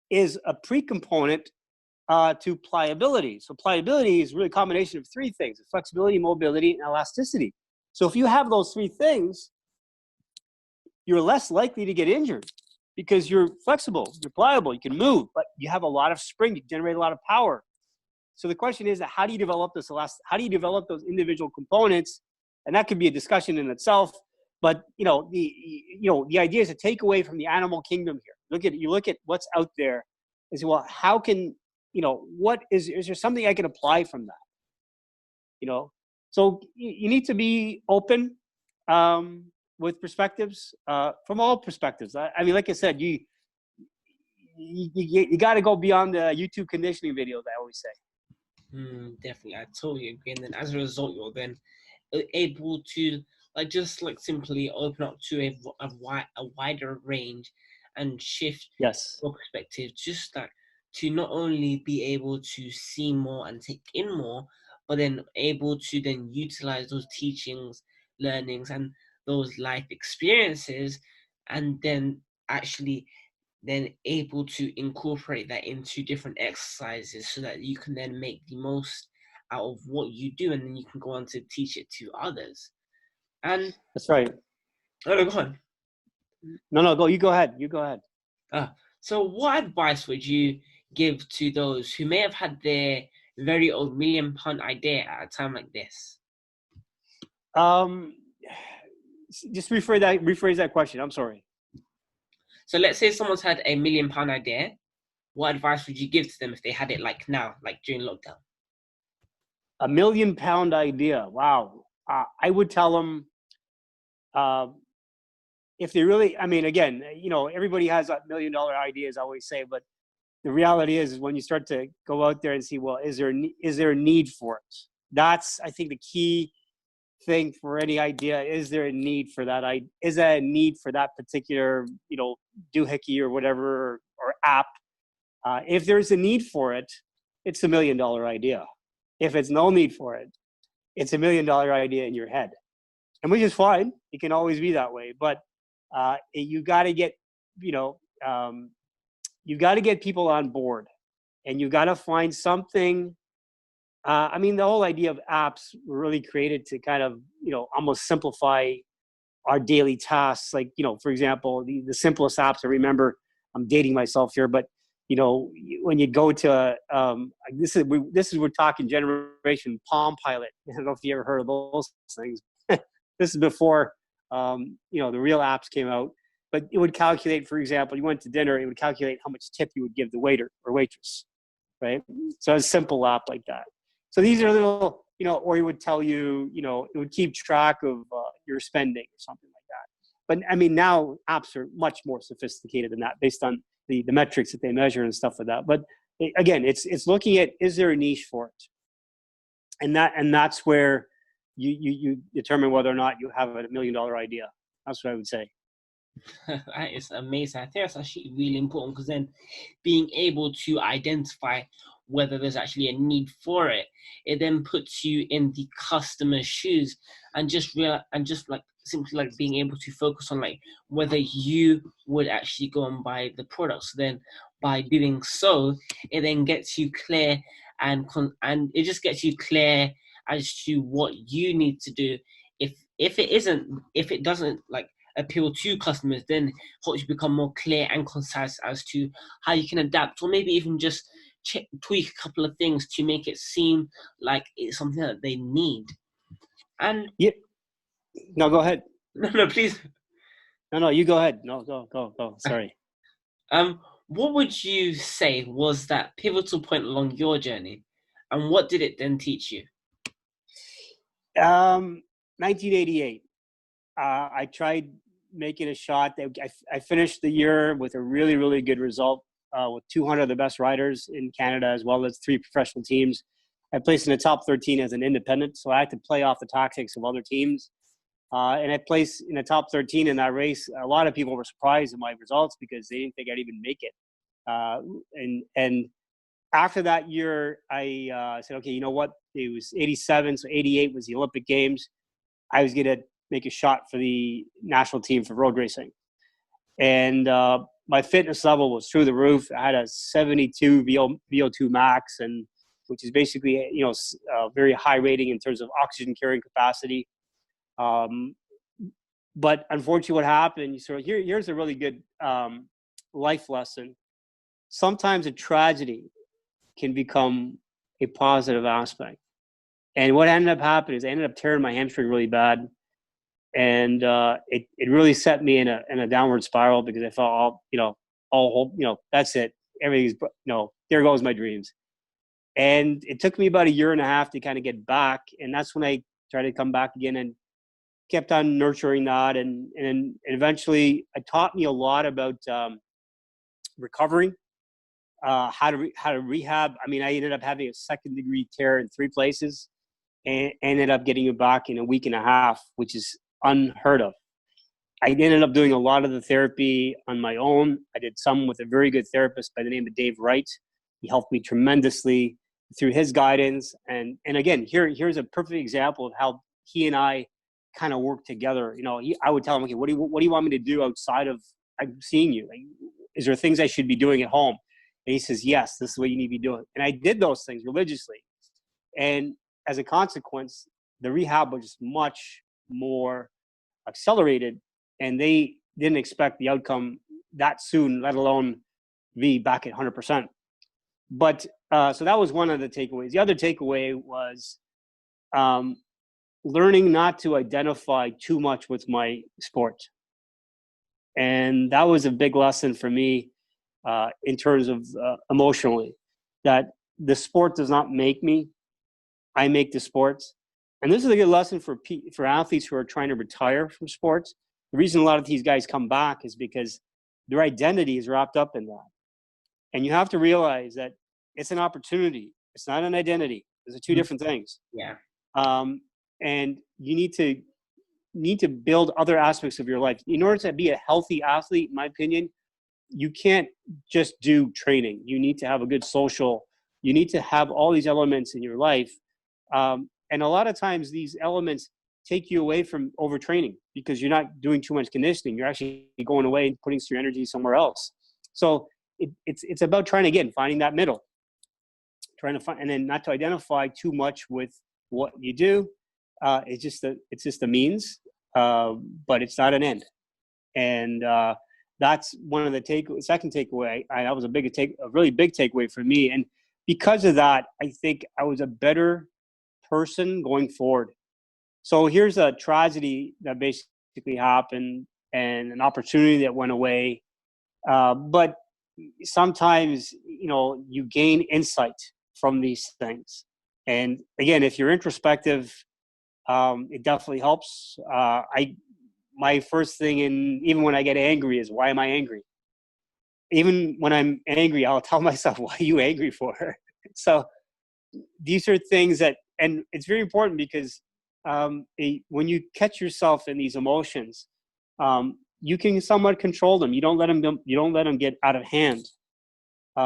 is a pre-component to pliability. So pliability is really a combination of three things: flexibility, mobility, and elasticity. So if you have those three things, you're less likely to get injured because you're flexible, you're pliable, you can move, but you have a lot of spring, you generate a lot of power. So the question is, how do you develop this how do you develop those individual components? And that could be a discussion in itself. But the idea is to take away from the animal kingdom here. You look at what's out there and say, well, how can what is there something I can apply from that? So you need to be open with perspectives from all perspectives. I mean, like I said, you got to go beyond the YouTube conditioning videos, I always say. Definitely, I totally agree. And then as a result, you're then able to just simply open up to a wider range and shift your perspective, just to not only be able to see more and take in more, but then able to then utilize those teachings, learnings, and those life experiences, and then actually then able to incorporate that into different exercises so that you can then make the most out of what you do, and then you can go on to teach it to others. And that's right. Oh, go on. No, you go ahead. So what advice would you give to those who may have had their very own £1 million idea at a time like this? Just rephrase that question. I'm sorry. So let's say someone's had a £1 million idea. What advice would you give to them if they had it now, during lockdown? A £1 million idea. Wow. I would tell them, if they really, I mean, again, everybody has $1 million ideas, I always say, but the reality is when you start to go out there and see, well, is there a need for it? That's, I think, the key thing for any idea. Is there a need for that? Is there a need for that particular, doohickey or whatever, or app? If there's a need for it, it's a $1 million idea. If it's no need for it, it's a $1 million idea in your head, and which is fine. It can always be that way, but you got to get, you got to get people on board, and you got to find something. I mean, the whole idea of apps were really created to kind of, almost simplify our daily tasks. Like, for example, the simplest apps I remember, I'm dating myself here, but when you go to we're talking generation Palm Pilot. I don't know if you ever heard of those things. This is before the real apps came out. But it would calculate, for example, you went to dinner, it would calculate how much tip you would give the waiter or waitress, right? So a simple app like that. So these are little, or it would tell you, it would keep track of your spending or something like that. But I mean, now apps are much more sophisticated than that, based on the metrics that they measure and stuff like that. But again, it's looking at, is there a niche for it? And that's where you determine whether or not you have a $1 million idea. That's what I would say. That is amazing. I think that's actually really important, because then being able to identify whether there's actually a need for it. It then puts you in the customer's shoes, and just like simply like being able to focus on like whether you would actually go and buy the products. Then by doing so, it then gets you clear and it just gets you clear as to what you need to do. If it doesn't like appeal to customers, then helps you become more clear and concise as to how you can adapt, or maybe even just tweak a couple of things to make it seem like it's something that they need. And Yeah. No, go ahead. no, please. No, you go ahead. No, go. Sorry. What would you say was that pivotal point along your journey, and what did it then teach you? 1988. I tried making a shot. I finished the year with a really, really good result, with 200 of the best riders in Canada, as well as 3 professional teams. I placed in the top 13 as an independent, so I had to play off the tactics of other teams. And I placed in the top 13 in that race. A lot of people were surprised at my results because they didn't think I'd even make it. And after that year, I said, okay, you know what? It was 87, so 88 was the Olympic Games. I was going to make a shot for the national team for road racing. And my fitness level was through the roof. I had a 72 VO2 max, and which is basically, a very high rating in terms of oxygen carrying capacity. But unfortunately, what happened, here's a really good life lesson. Sometimes a tragedy can become a positive aspect. And what ended up happening is I ended up tearing my hamstring really bad. And it really set me in a downward spiral, because I felt that's it. Everything's, there goes my dreams. And it took me about a year and a half to kind of get back. And that's when I tried to come back again and kept on nurturing that. And eventually it taught me a lot about recovering, how to rehab. I mean, I ended up having a 2nd degree tear in 3 places and ended up getting it back in a week and a half, which is unheard of. I ended up doing a lot of the therapy on my own. I did some with a very good therapist by the name of Dave Wright. He helped me tremendously through his guidance. And again, here's a perfect example of how he and I kind of work together. I would tell him, okay, what do you want me to do outside of seeing you? Like, is there things I should be doing at home? And he says, yes, this is what you need to be doing. And I did those things religiously. And as a consequence, the rehab was just much more accelerated, and they didn't expect the outcome that soon, let alone be back at 100%. But so that was one of the takeaways. The other takeaway was learning not to identify too much with my sport. And that was a big lesson for me in terms of emotionally, that the sport does not make me. I make the sports. And this is a good lesson for athletes who are trying to retire from sports. The reason a lot of these guys come back is because their identity is wrapped up in that. And you have to realize that it's an opportunity. It's not an identity. Those are 2 different things. Yeah. And you need to build other aspects of your life. In order to be a healthy athlete, in my opinion, you can't just do training. You need to have a good social. You need to have all these elements in your life. And a lot of times these elements take you away from overtraining, because you're not doing too much conditioning. You're actually going away and putting your energy somewhere else. So it's about finding that middle, trying to find, and then not to identify too much with what you do. It's just a means, but it's not an end. And that's one of the second takeaway. That was a really big takeaway for me. And because of that, I think I was a better person going forward. So here's a tragedy that basically happened and an opportunity that went away. But sometimes, you gain insight from these things. And again, if you're introspective, it definitely helps. My first thing, even when I get angry, is, why am I angry? Even when I'm angry, I'll tell myself, what are you angry for? So these are things and it's very important, because when you catch yourself in these emotions, you can somewhat control them. You don't let them get out of hand.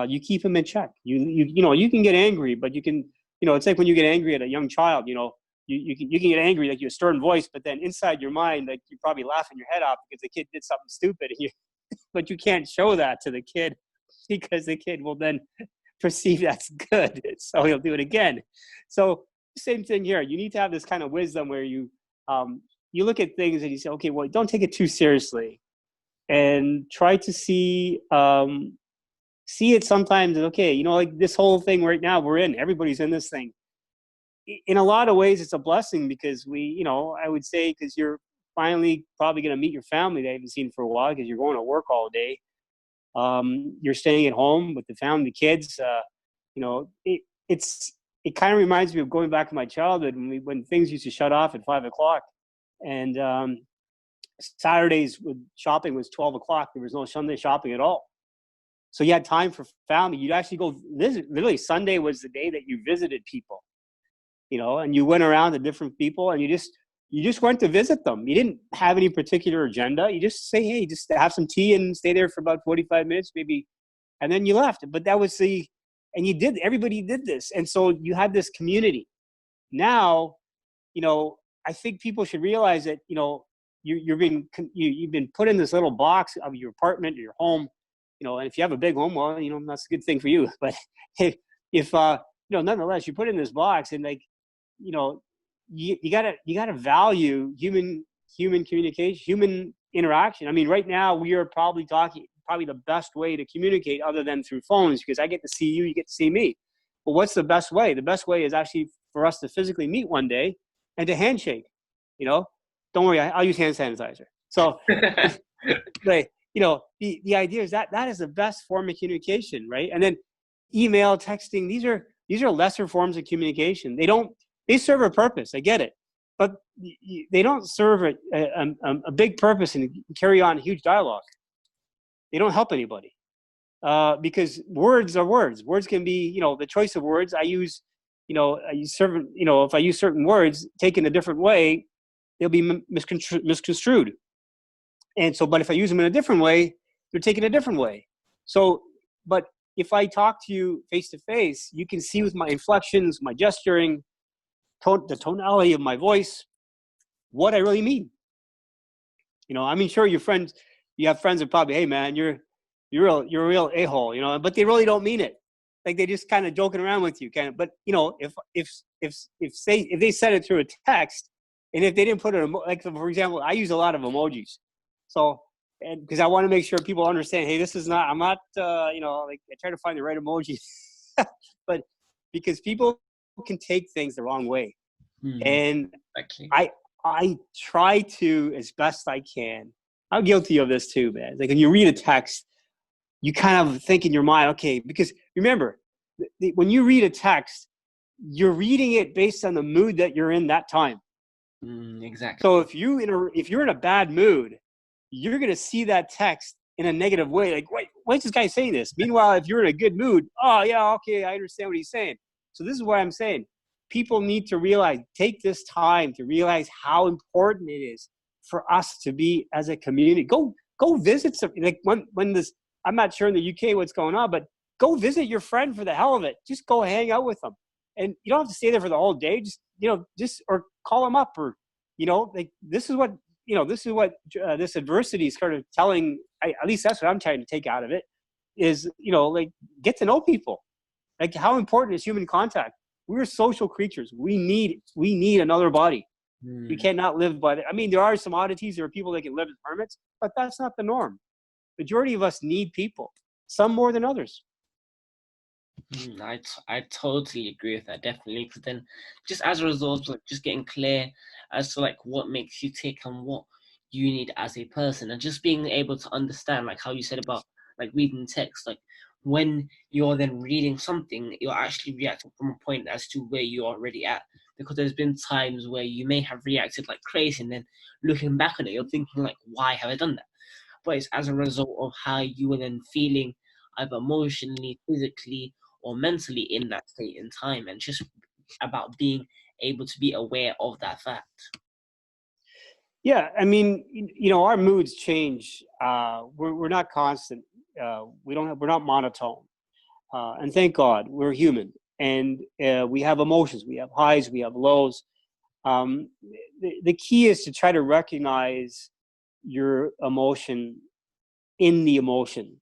you keep them in check. You can get angry, but you can, it's like when you get angry at a young child, you can get angry, like your stern voice, but then inside your mind, like you're probably laughing your head off because the kid did something stupid, but you can't show that to the kid because the kid will then perceive that's good, so he'll do it again. So same thing here. You need to have this kind of wisdom where you look at things and you say, okay, well, don't take it too seriously, and try to see it sometimes. Okay, like this whole thing right now we're in. Everybody's in this thing. In a lot of ways, it's a blessing because I would say, because you're finally probably going to meet your family that you haven't seen for a while because you're going to work all day. You're staying at home with the family, the kids. It kind of reminds me of going back to my childhood when things used to shut off at 5:00, and Saturdays with shopping was 12:00. There was no Sunday shopping at all, so you had time for family. You'd actually go visit. Literally, Sunday was the day that you visited people, and you went around to different people, and you just went to visit them. You didn't have any particular agenda. You just say, hey, just have some tea and stay there for about 45 minutes, maybe, and then you left. But that was everybody did this. And so you had this community. Now, I think people should realize that, you've been put in this little box of your apartment or your home, and if you have a big home, well, that's a good thing for you. But if nonetheless, you put in this box, and you gotta value human communication, human interaction. I mean, right now we are probably the best way to communicate other than through phones, because I get to see you, you get to see me. But what's the best way? The best way is actually for us to physically meet one day and to handshake. Don't worry, I'll use hand sanitizer. So, the idea is that is the best form of communication, right? And then email, texting, these are lesser forms of communication. They serve a purpose. I get it, but they don't serve a big purpose and carry on huge dialogue. They don't help anybody because words are words. Words can be, the choice of words I use. If I use certain words taken a different way, they'll be misconstrued. And so, but if I use them in a different way, they're taken a different way. So, but if I talk to you face to face, you can see with my inflections, my gesturing, the tonality of my voice, what I really mean. Sure, you have friends that probably, hey man, you're a real a-hole, but they really don't mean it. Like they just kind of joking around with you, But if they sent it through a text, and if they didn't put it, like for example, I use a lot of emojis, so and because I want to make sure people understand, hey, this is not, I'm not, I try to find the right emoji, but because people can take things the wrong way. And exactly. I try to, as best I can. I'm guilty of this too, man. Like when you read a text, you kind of think in your mind, okay, because remember, when you read a text, you're reading it based on the mood that you're in that time. Exactly. So if you're in a bad mood, you're going to see that text in a negative way. Like, wait, why is this guy saying this? Meanwhile, if you're in a good mood, oh yeah, okay, I understand what he's saying. So this is what I'm saying. People need to take this time to realize how important it is for us to be as a community. Go visit some, like when this, I'm not sure in the UK what's going on, but go visit your friend for the hell of it. Just go hang out with them. And you don't have to stay there for the whole day. Or call them up, or, like this is what this adversity is kind of telling, at least that's what I'm trying to take out of it, is, like get to know people. Like how important is human contact? We're social creatures. We need another body. We cannot live by that. I mean, there are some oddities. There are people that can live as hermits, but that's not the norm. Majority of us need people, some more than others. I totally agree with that, definitely. Because then, just as a result of just getting clear as to like what makes you tick and what you need as a person, and just being able to understand, like how you said about like reading text, like when you're then reading something, you're actually reacting from a point as to where you're already at. Because there's been times where you may have reacted like crazy, and then looking back on it, you're thinking like, why have I done that? But it's as a result of how you were then feeling, either emotionally, physically, or mentally in that state in time, and just about being able to be aware of that fact. Yeah, I mean, our moods change. We're not constant. We're not monotone. and thank God we're human, and we have emotions, we have highs, we have lows. Um, the key is to try to recognize your emotion in the emotion.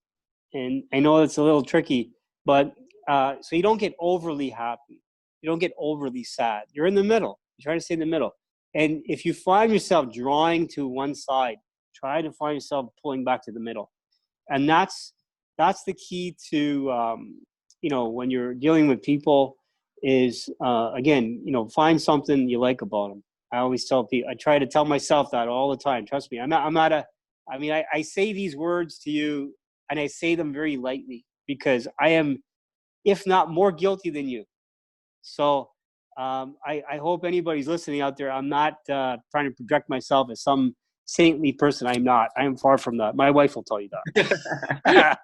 And I know it's a little tricky, but so you don't get overly happy. You don't get overly sad. You're in the middle. You try to stay in the middle. And if you find yourself drawing to one side, try to find yourself pulling back to the middle. And that's the key to, when you're dealing with people is, again, find something you like about them. I always tell people, I try to tell myself that all the time. Trust me, I say these words to you and I say them very lightly because I am, if not more guilty than you. So I hope anybody's listening out there. I'm not trying to project myself as some saintly person. I'm not. I am far from that. My wife will tell you that.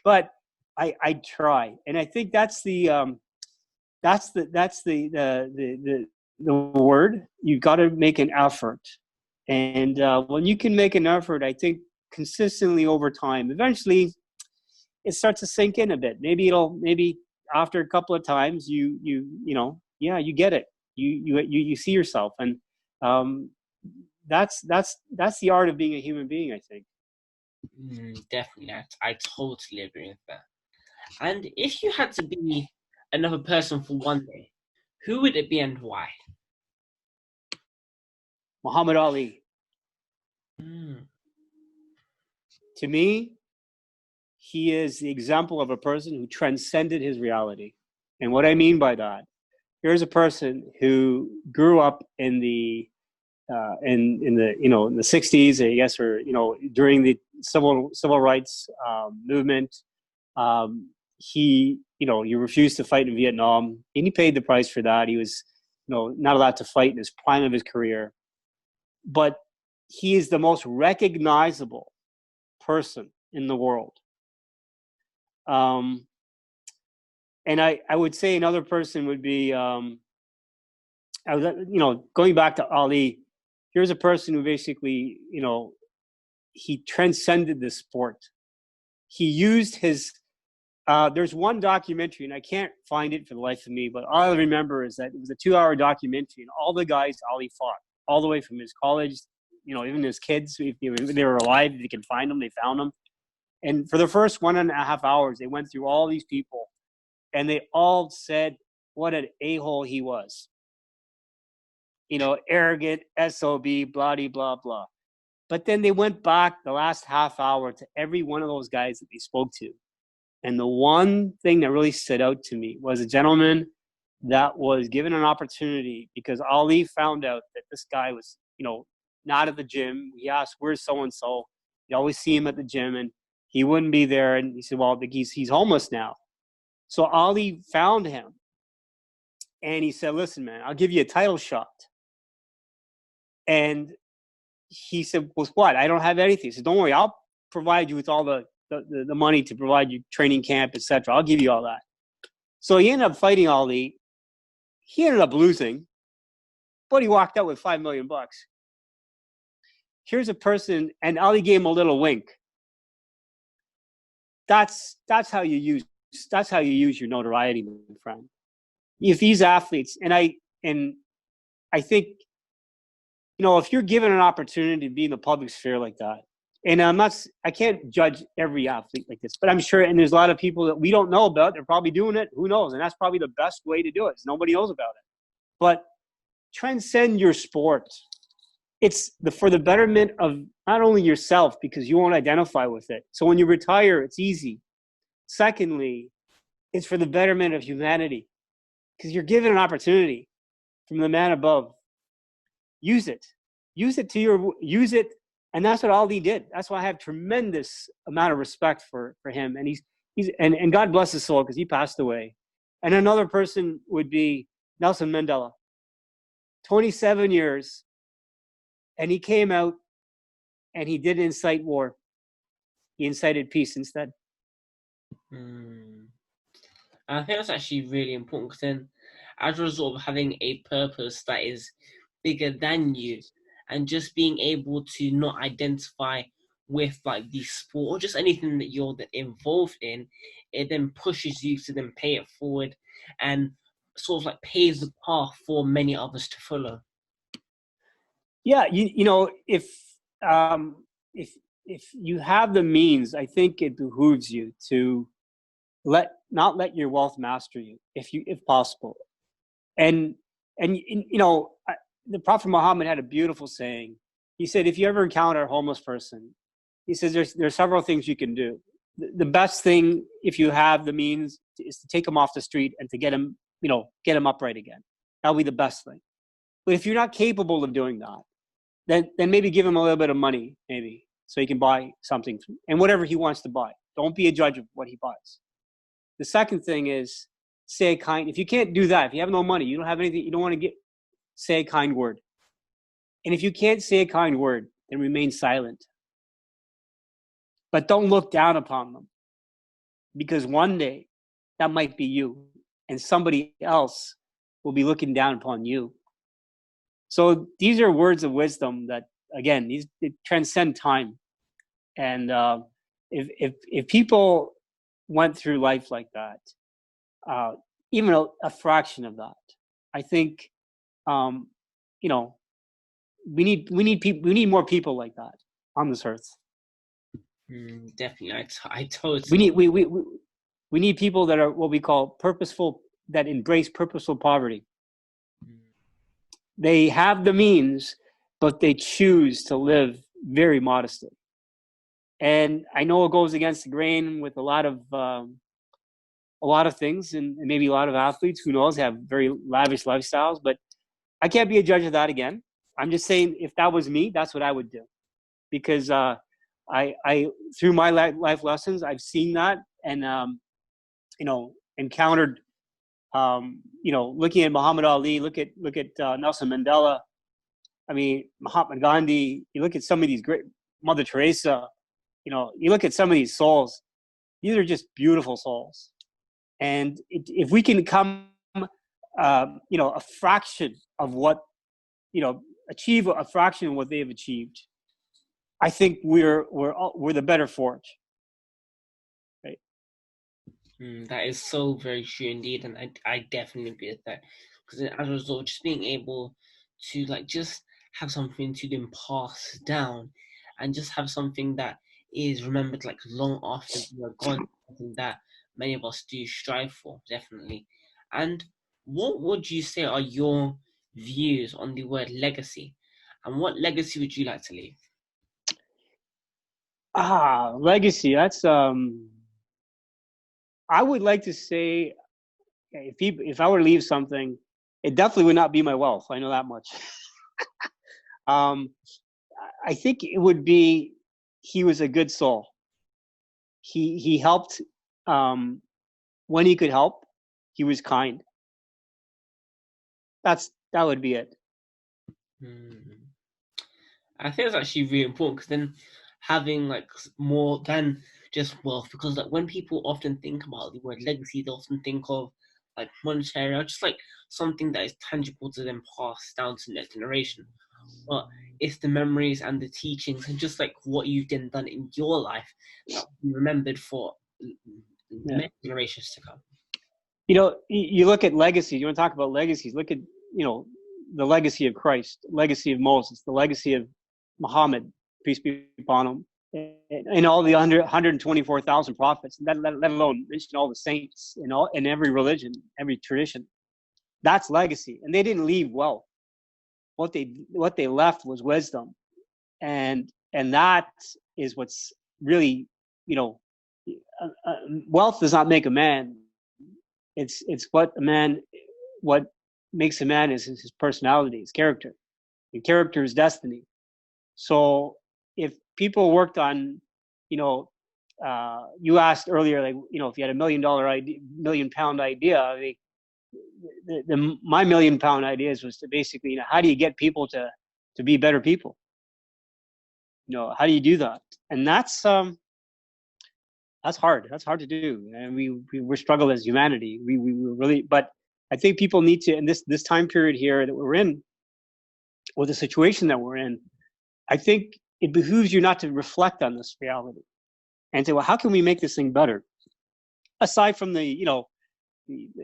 But I try, and I think that's the word. You got to make an effort, and when you can make an effort, I think consistently over time, eventually it starts to sink in a bit. Maybe after a couple of times, you get it. You see yourself, and that's the art of being a human being, I think. Definitely, I totally agree with that. And if you had to be another person for one day, who would it be and why? Muhammad Ali. To me, he is the example of a person who transcended his reality. And what I mean by that, here's a person who grew up in the in the 60s, I guess, or during the civil rights movement. He refused to fight in Vietnam, and he paid the price for that. He was not allowed to fight in his prime of his career, but he is the most recognizable person in the world. And I would say another person would be, going back to Ali. Here's a person who basically, he transcended the sport. He used his. There's one documentary, and I can't find it for the life of me, but all I remember is that it was a 2-hour documentary, and all the guys Ali fought, all the way from his college, even his kids, if they were alive, if they could find them, they found them. And for the first 1.5 hours, they went through all these people, and they all said what an a-hole he was. Arrogant, SOB, blah, blah, blah. But then they went back the last half hour to every one of those guys that they spoke to. And the one thing that really stood out to me was a gentleman that was given an opportunity because Ali found out that this guy was, not at the gym. He asked, "Where's so-and-so?" You always see him at the gym, and he wouldn't be there. And he said, "Well, he's homeless now." So Ali found him, and he said, "Listen, man, I'll give you a title shot." And he said, "Well, what? I don't have anything." He said, "Don't worry, I'll provide you with all the money to provide you training camp, etc. I'll give you all that." So he ended up fighting Ali. He ended up losing, but he walked out with $5 million. Here's a person, and Ali gave him a little wink. That's how you use your notoriety, my friend. If these athletes, and I think, if you're given an opportunity to be in the public sphere like that, and I can't judge every athlete like this, but I'm sure, and there's a lot of people that we don't know about, they're probably doing it, who knows, and that's probably the best way to do it, nobody knows about it. But transcend your sport. It's for the betterment of not only yourself, because you won't identify with it. So when you retire, it's easy. Secondly, it's for the betterment of humanity, because you're given an opportunity from the man above. Use it. Use it. And that's what Ali did. That's why I have tremendous amount of respect for him. And and God bless his soul, because he passed away. And another person would be Nelson Mandela. 27 years. And he came out and he didn't incite war. He incited peace instead. I think that's actually really important, because then as a result of having a purpose that is bigger than you, and just being able to not identify with like the sport or just anything that you're involved in, it then pushes you to then pay it forward and sort of like paves the path for many others to follow. Yeah, um, if if you have the means, I think it behooves you to not let your wealth master you, if possible. And the Prophet Muhammad had a beautiful saying. He said, if you ever encounter a homeless person, he says there's several things you can do. The best thing, if you have the means, is to take him off the street and to get him upright again. That'll be the best thing. But if you're not capable of doing that, then maybe give him a little bit of money, maybe, so he can buy something and whatever he wants to buy. Don't be a judge of what he buys. The second thing is say a kind. If you can't do that, if you have no money, you don't have anything, you don't want to say a kind word. And if you can't say a kind word, then remain silent. But don't look down upon them, because one day that might be you, and somebody else will be looking down upon you. So these are words of wisdom that, again, they transcend time. And if people went through life like that, even a fraction of that, I think, we need more people like that on this earth. Definitely, I totally. We need people that are what we call purposeful, that embrace purposeful poverty. They have the means, but they choose to live very modestly. And I know it goes against the grain with a lot of things, and maybe a lot of athletes, who knows, have very lavish lifestyles. But I can't be a judge of that again. I'm just saying, if that was me, that's what I would do, because I through my life lessons, I've seen that, and encountered. Looking at Muhammad Ali, look at Nelson Mandela. I mean, Mahatma Gandhi. You look at some of these great, Mother Teresa. You look at some of these souls. These are just beautiful souls. And if we can come, a fraction of what, achieve a fraction of what they've achieved, I think we're the better for it. Right. That is so very true indeed, and I definitely agree with that. Because as a result, just being able to just have something to then pass down, and just have something that is remembered long after we are gone, something that many of us do strive for, definitely. And what would you say are your views on the word legacy, and what legacy would you like to leave? Legacy. That's I would like to say, if I were to leave something, it definitely would not be my wealth. I know that much. I think it would be, he was a good soul. He helped when he could help. He was kind. That would be it. I think it's actually really important, because then having more than just wealth, because when people often think about the word legacy, they often think of monetary, or just something that is tangible to them pass down to the next generation. But it's the memories and the teachings, and just what you've done in your life that will be remembered for the next generations to come. You look at legacy. You want to talk about legacies? Look at the legacy of Christ, legacy of Moses, the legacy of Muhammad, peace be upon him, and all the 124,000 prophets, let alone mention all the saints in every religion, every tradition. That's legacy, and they didn't leave wealth. What they left was wisdom, and that is what's really, wealth does not make a man. It's what makes a man is his personality, his character, and character is destiny. So if people worked on, you asked earlier, if you had $1 million idea, £1 million idea, my £1 million ideas was to basically, how do you get people to be better people? How do you do that? And that's hard. That's hard to do, and we struggle as humanity. We really, but I think people need to, in this time period here that we're in, or the situation that we're in, I think it behooves you not to reflect on this reality and say, well, how can we make this thing better? Aside from the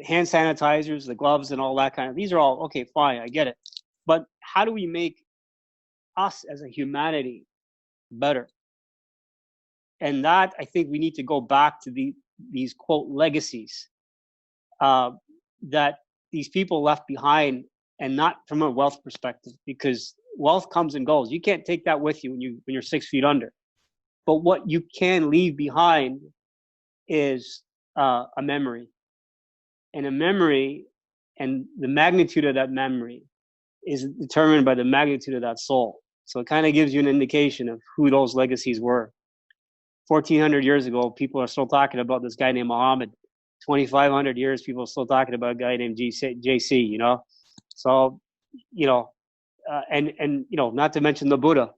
hand sanitizers, the gloves, and all that kind of, these are all okay, fine, I get it. But how do we make us as a humanity better? And that, I think we need to go back to these quote legacies that these people left behind, and not from a wealth perspective, because wealth comes and goes. You can't take that with you when you're 6 feet under. But what you can leave behind is a memory. And a memory, and the magnitude of that memory is determined by the magnitude of that soul. So it kind of gives you an indication of who those legacies were. 1,400 years ago, people are still talking about this guy named Muhammad. 2,500 years, people are still talking about a guy named JC, So, and not to mention the Buddha,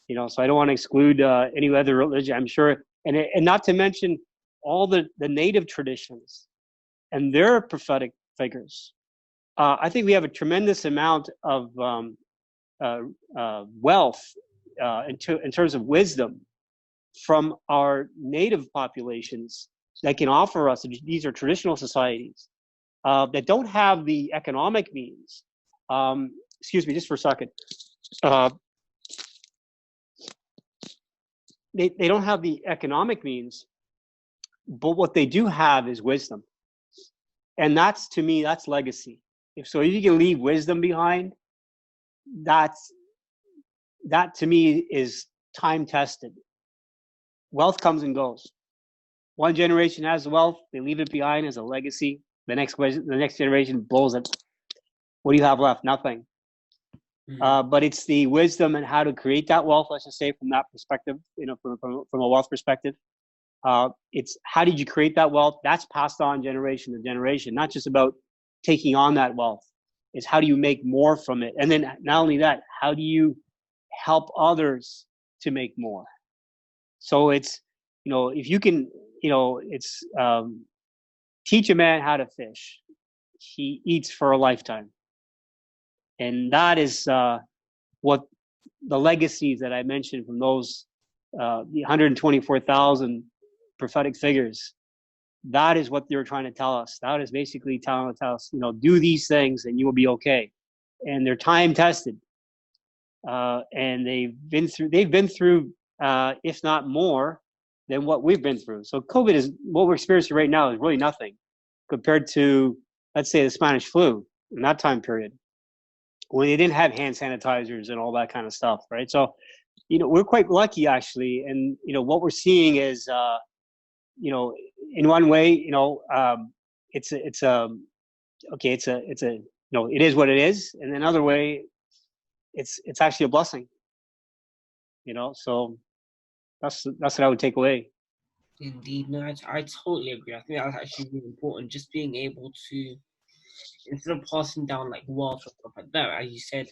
so I don't want to exclude any other religion, I'm sure. And not to mention all the native traditions and their prophetic figures. I think we have a tremendous amount of wealth in terms of wisdom from our native populations that can offer us. These are traditional societies that don't have the economic means. Excuse me, just for a second. They don't have the economic means, but what they do have is wisdom. And that's, to me, that's legacy. If you can leave wisdom behind, that to me is time tested. Wealth comes and goes. One generation has wealth, they leave it behind as a legacy. The next generation blows it. What do you have left? Nothing. But it's the wisdom and how to create that wealth, let's just say, from that perspective, from a wealth perspective. It's how did you create that wealth? That's passed on generation to generation, not just about taking on that wealth. It's how do you make more from it? And then not only that, how do you help others to make more? So it's, if you can, it's teach a man how to fish, he eats for a lifetime. And that is what the legacies that I mentioned from those the 124,000 prophetic figures, that is what they're trying to tell us. That is basically telling us, do these things and you will be okay. And they're time tested. And they've been through, if not more than what we've been through. So COVID is, what we're experiencing right now is really nothing compared to, let's say, the Spanish flu in that time period, when they didn't have hand sanitizers and all that kind of stuff, right? So, we're quite lucky, actually. And, what we're seeing is, in one way, it is what it is. And another way, it's actually a blessing, so that's what I would take away. Indeed, no, I totally agree. I think that's actually really important. Just being able to, instead of passing down like wealth or stuff like that, as you said,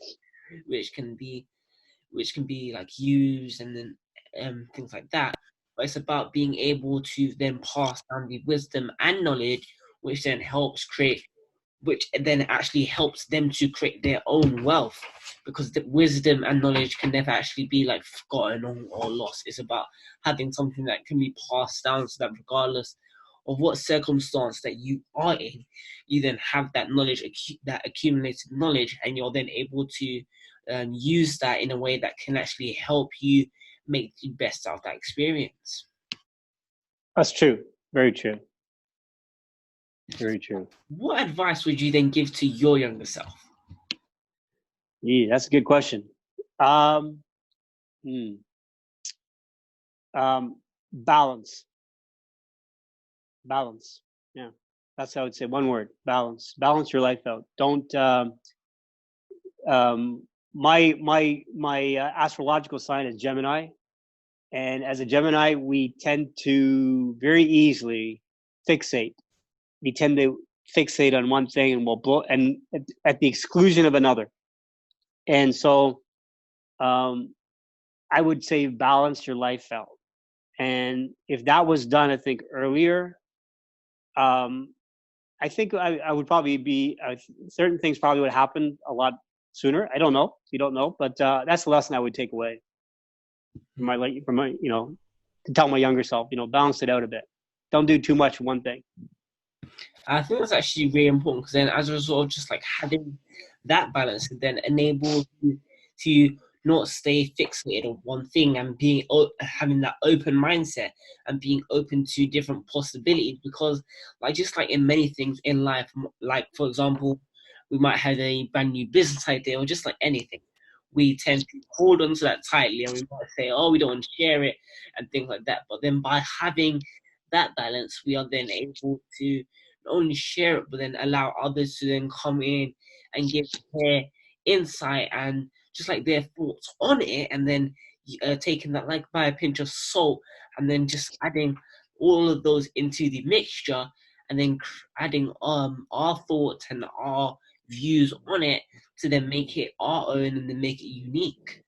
which can be like used and then things like that. But it's about being able to then pass down the wisdom and knowledge, which then actually helps them to create their own wealth, because the wisdom and knowledge can never actually be like forgotten or lost. It's about having something that can be passed down, so that regardless of what circumstance that you are in, you then have that knowledge, that accumulated knowledge, and you're then able to use that in a way that can actually help you make the best out of that experience. That's true. Very true. Very true. What advice would you then give to your younger self? Yeah, that's a good question. Balance. Balance. Yeah, that's how I would say, one word: balance. Balance your life out. Don't. My astrological sign is Gemini, and as a Gemini, we tend to very easily fixate. We tend to fixate on one thing and we'll blow, and at the exclusion of another. And so, I would say balance your life out. And if that was done, I think earlier, I think I would probably be certain things probably would happen a lot sooner. I don't know. You don't know, but that's the lesson I would take away. to tell my younger self, balance it out a bit. Don't do too much one thing. I think that's actually very important because then, as a result of just like having that balance, it then enables you to not stay fixated on one thing and having that open mindset and being open to different possibilities. Because, just like in many things in life, like for example, we might have a brand new business idea or just like anything. We tend to hold on to that tightly and we might say, oh, we don't want to share it and things like that. But then by having that balance, we are then able to not only share it, but then allow others to then come in and give their insight and just like their thoughts on it, and then taking that like by a pinch of salt, and then just adding all of those into the mixture, and then adding our thoughts and our views on it to then make it our own and then make it unique.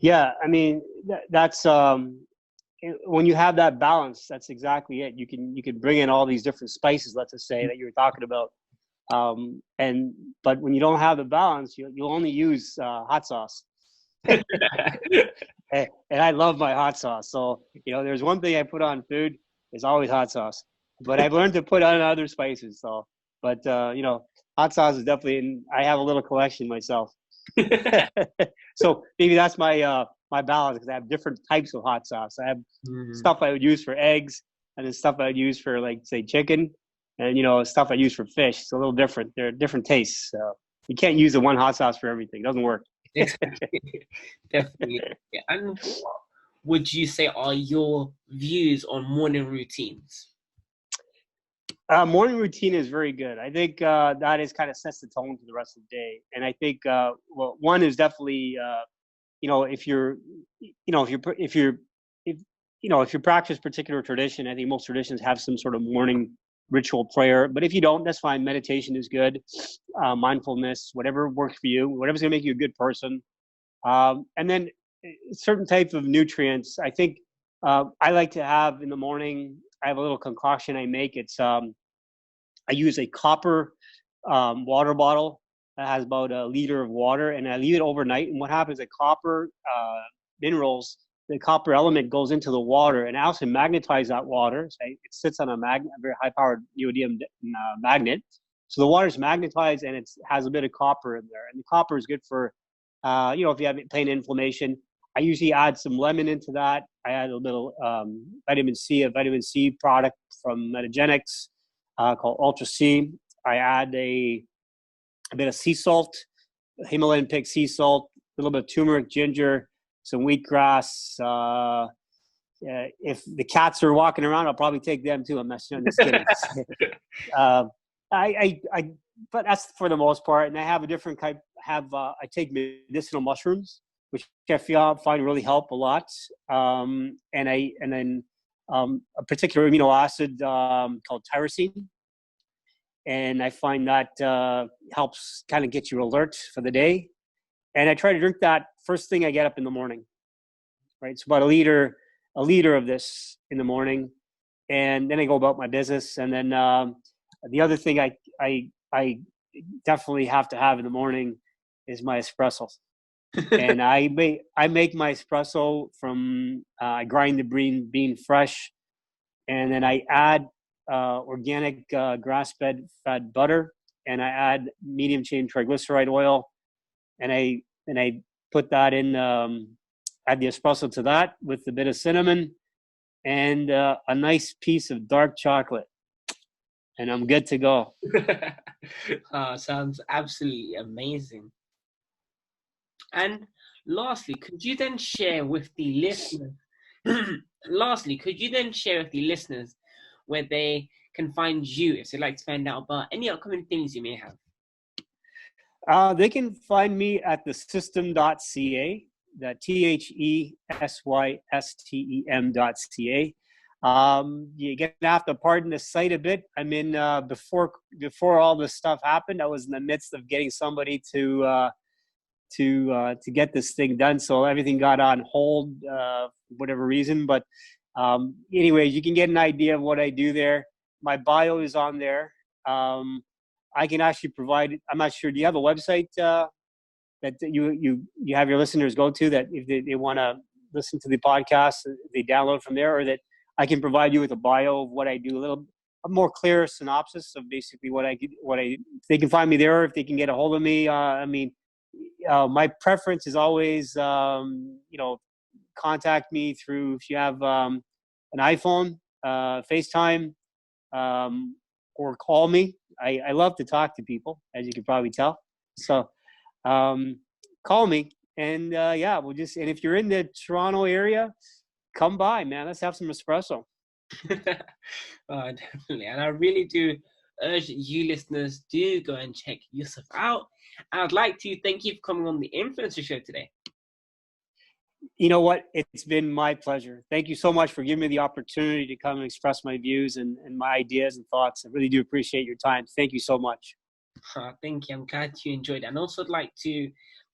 Yeah, I mean that's when you have that balance, that's exactly it. You can bring in all these different spices, let's just say, that you were talking about. But when you don't have the balance, you'll only use hot sauce. And I love my hot sauce. So, there's one thing I put on food is always hot sauce. But I've learned to put on other spices. So, but hot sauce is definitely, I have a little collection myself. So maybe that's my balance, because I have different types of hot sauce. I have stuff I would use for eggs, and then stuff I would use for, like, say, chicken, and stuff I use for fish. It's a little different. They're different tastes. So you can't use the one hot sauce for everything. It doesn't work. Definitely. Yeah. And what would you say are your views on morning routines? Morning routine is very good. I think that is kind of sets the tone for the rest of the day. And I think one is definitely if you practice particular tradition, I think most traditions have some sort of morning ritual prayer. But if you don't, that's fine. Meditation is good. Mindfulness, whatever works for you, whatever's going to make you a good person. And then certain type of nutrients. I think I like to have in the morning. I have a little concoction I make. It's I use a copper water bottle that has about a liter of water, and I leave it overnight. And what happens? The copper minerals, the copper element goes into the water, and I also magnetize that water. So it sits on a very high-powered neodymium magnet. So the water is magnetized, and it has a bit of copper in there. And the copper is good for, if you have plain inflammation. I usually add some lemon into that. I add a little a vitamin C product from Metagenics called Ultra C. I add a bit of sea salt, Himalayan pink sea salt, a little bit of turmeric, ginger, some wheatgrass. If the cats are walking around, I'll probably take them too. I'm not just kidding. But that's for the most part. And I have a different type. I take medicinal mushrooms, which I find really help a lot. And then a particular amino acid called tyrosine. And I find that helps kind of get you alert for the day. And I try to drink that first thing I get up in the morning, right? It's about a liter of this in the morning. And then I go about my business. And then the other thing I definitely have to have in the morning is my espresso. And I make my espresso from, I grind the bean fresh, and then I add organic grass-fed butter, and I add medium chain triglyceride oil, and I put that in, add the espresso to that with a bit of cinnamon and a nice piece of dark chocolate, and I'm good to go. Sounds absolutely amazing. And lastly, could you then share with the listeners? Where they can find you if they'd like to find out about any upcoming things you may have? They can find me at thesystem.ca, that THESYSTEM.ca. You're gonna have to pardon the site a bit. I mean, before all this stuff happened, I was in the midst of getting somebody to get this thing done, so everything got on hold for whatever reason. But anyways, you can get an idea of what I do there. My bio is on there. I can actually provide. I'm not sure. Do you have a website that you have your listeners go to, that if they want to listen to the podcast, they download from there, or that I can provide you with a bio of what I do, a more clear synopsis of basically what I. They can find me there, if they can get a hold of me. My preference is always, contact me through, if you have an iPhone, FaceTime, or call me. I love to talk to people, as you can probably tell. So call me, and and if you're in the Toronto area, come by, man. Let's have some espresso. Definitely. And I really do urge you listeners, do go and check Yusuf out. And I'd like to thank you for coming on the Influencer Show today. You know what? It's been my pleasure. Thank you so much for giving me the opportunity to come and express my views and my ideas and thoughts. I really do appreciate your time. Thank you so much. Thank you. I'm glad you enjoyed it. And also I'd like to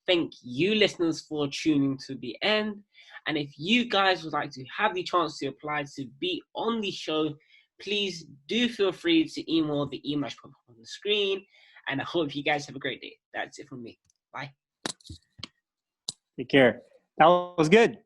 thank you listeners for tuning to the end. And if you guys would like to have the chance to apply to be on the show, please do feel free to email the email on the screen. And I hope you guys have a great day. That's it from me. Bye. Take care. That was good.